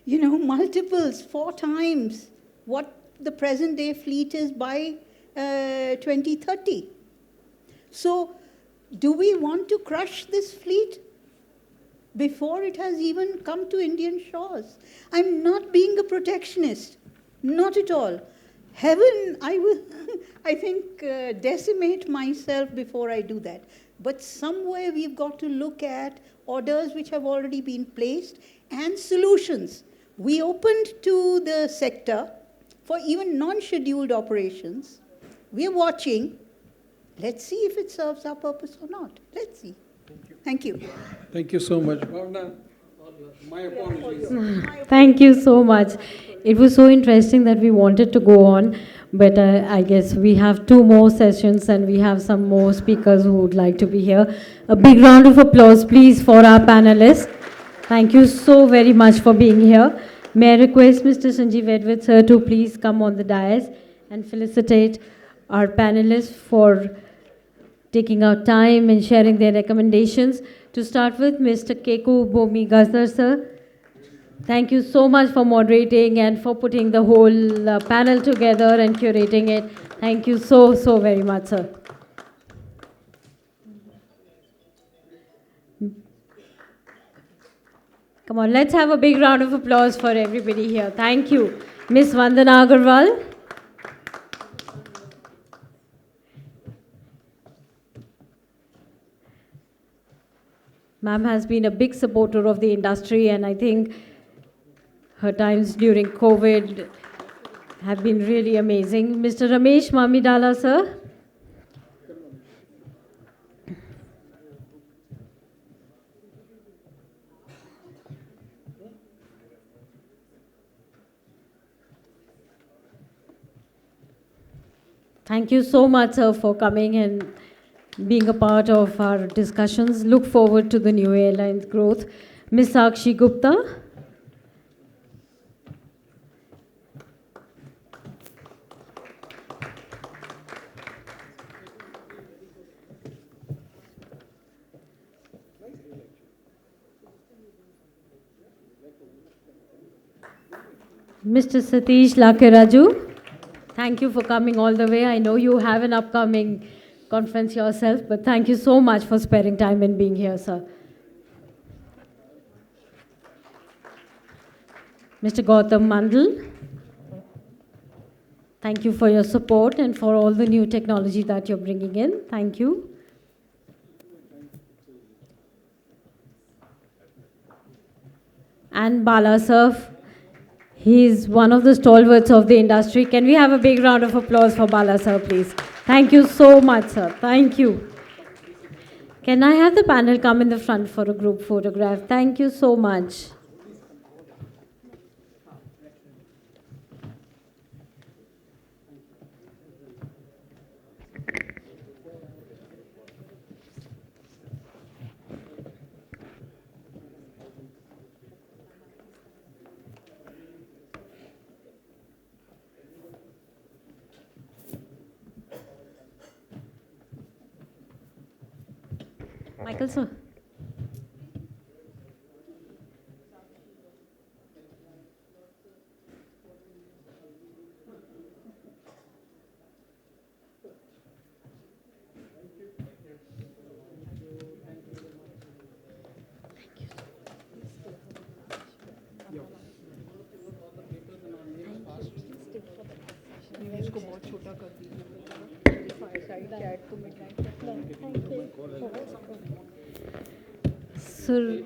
multiples, 4 times what the present day fleet is by 2030. So, do we want to crush this fleet before it has even come to Indian shores? I'm not being a protectionist, not at all. Heaven, I will, I think, decimate myself before I do that. But somewhere we've got to look at orders which have already been placed and solutions. We opened to the sector for even non-scheduled operations. We're watching. Let's see if it serves our purpose or not. Let's see. Thank you. Thank you so much. Bhavna, my apologies. Thank you so much. It was so interesting that we wanted to go on, but I guess we have 2 more sessions and we have some more speakers who would like to be here. A big round of applause, please, for our panelists. Thank you so very much for being here. May I request Mr. Sanjeev Edward, sir, to please come on the dais and felicitate our panelists for taking out time and sharing their recommendations. To start with, Mr. Keku Bomi Gazar, sir. Thank you so much for moderating and for putting the whole panel together and curating it. Thank you so, so very much, sir. Come on, let's have a big round of applause for everybody here. Thank you. Ms. Vandana Agarwal. Ma'am has been a big supporter of the industry, and I think her times during COVID have been really amazing. Mr. Ramesh Mamidala, sir. Thank you so much, sir, for coming and being a part of our discussions. Look forward to the new airline's growth. Ms. Sakshi Gupta. Mr. Satish Lakiraju. Thank you for coming all the way. I know you have an upcoming conference yourself, but thank you so much for sparing time and being here, sir. Mr. Gautam Mandal, thank you for your support and for all the new technology that you're bringing in. Thank you. And Bala sir, he's one of the stalwarts of the industry. Can we have a big round of applause for Bala sir, please? Thank you so much, sir. Thank you. Can I have the panel come in the front for a group photograph? Thank you so much. Michael, sir. So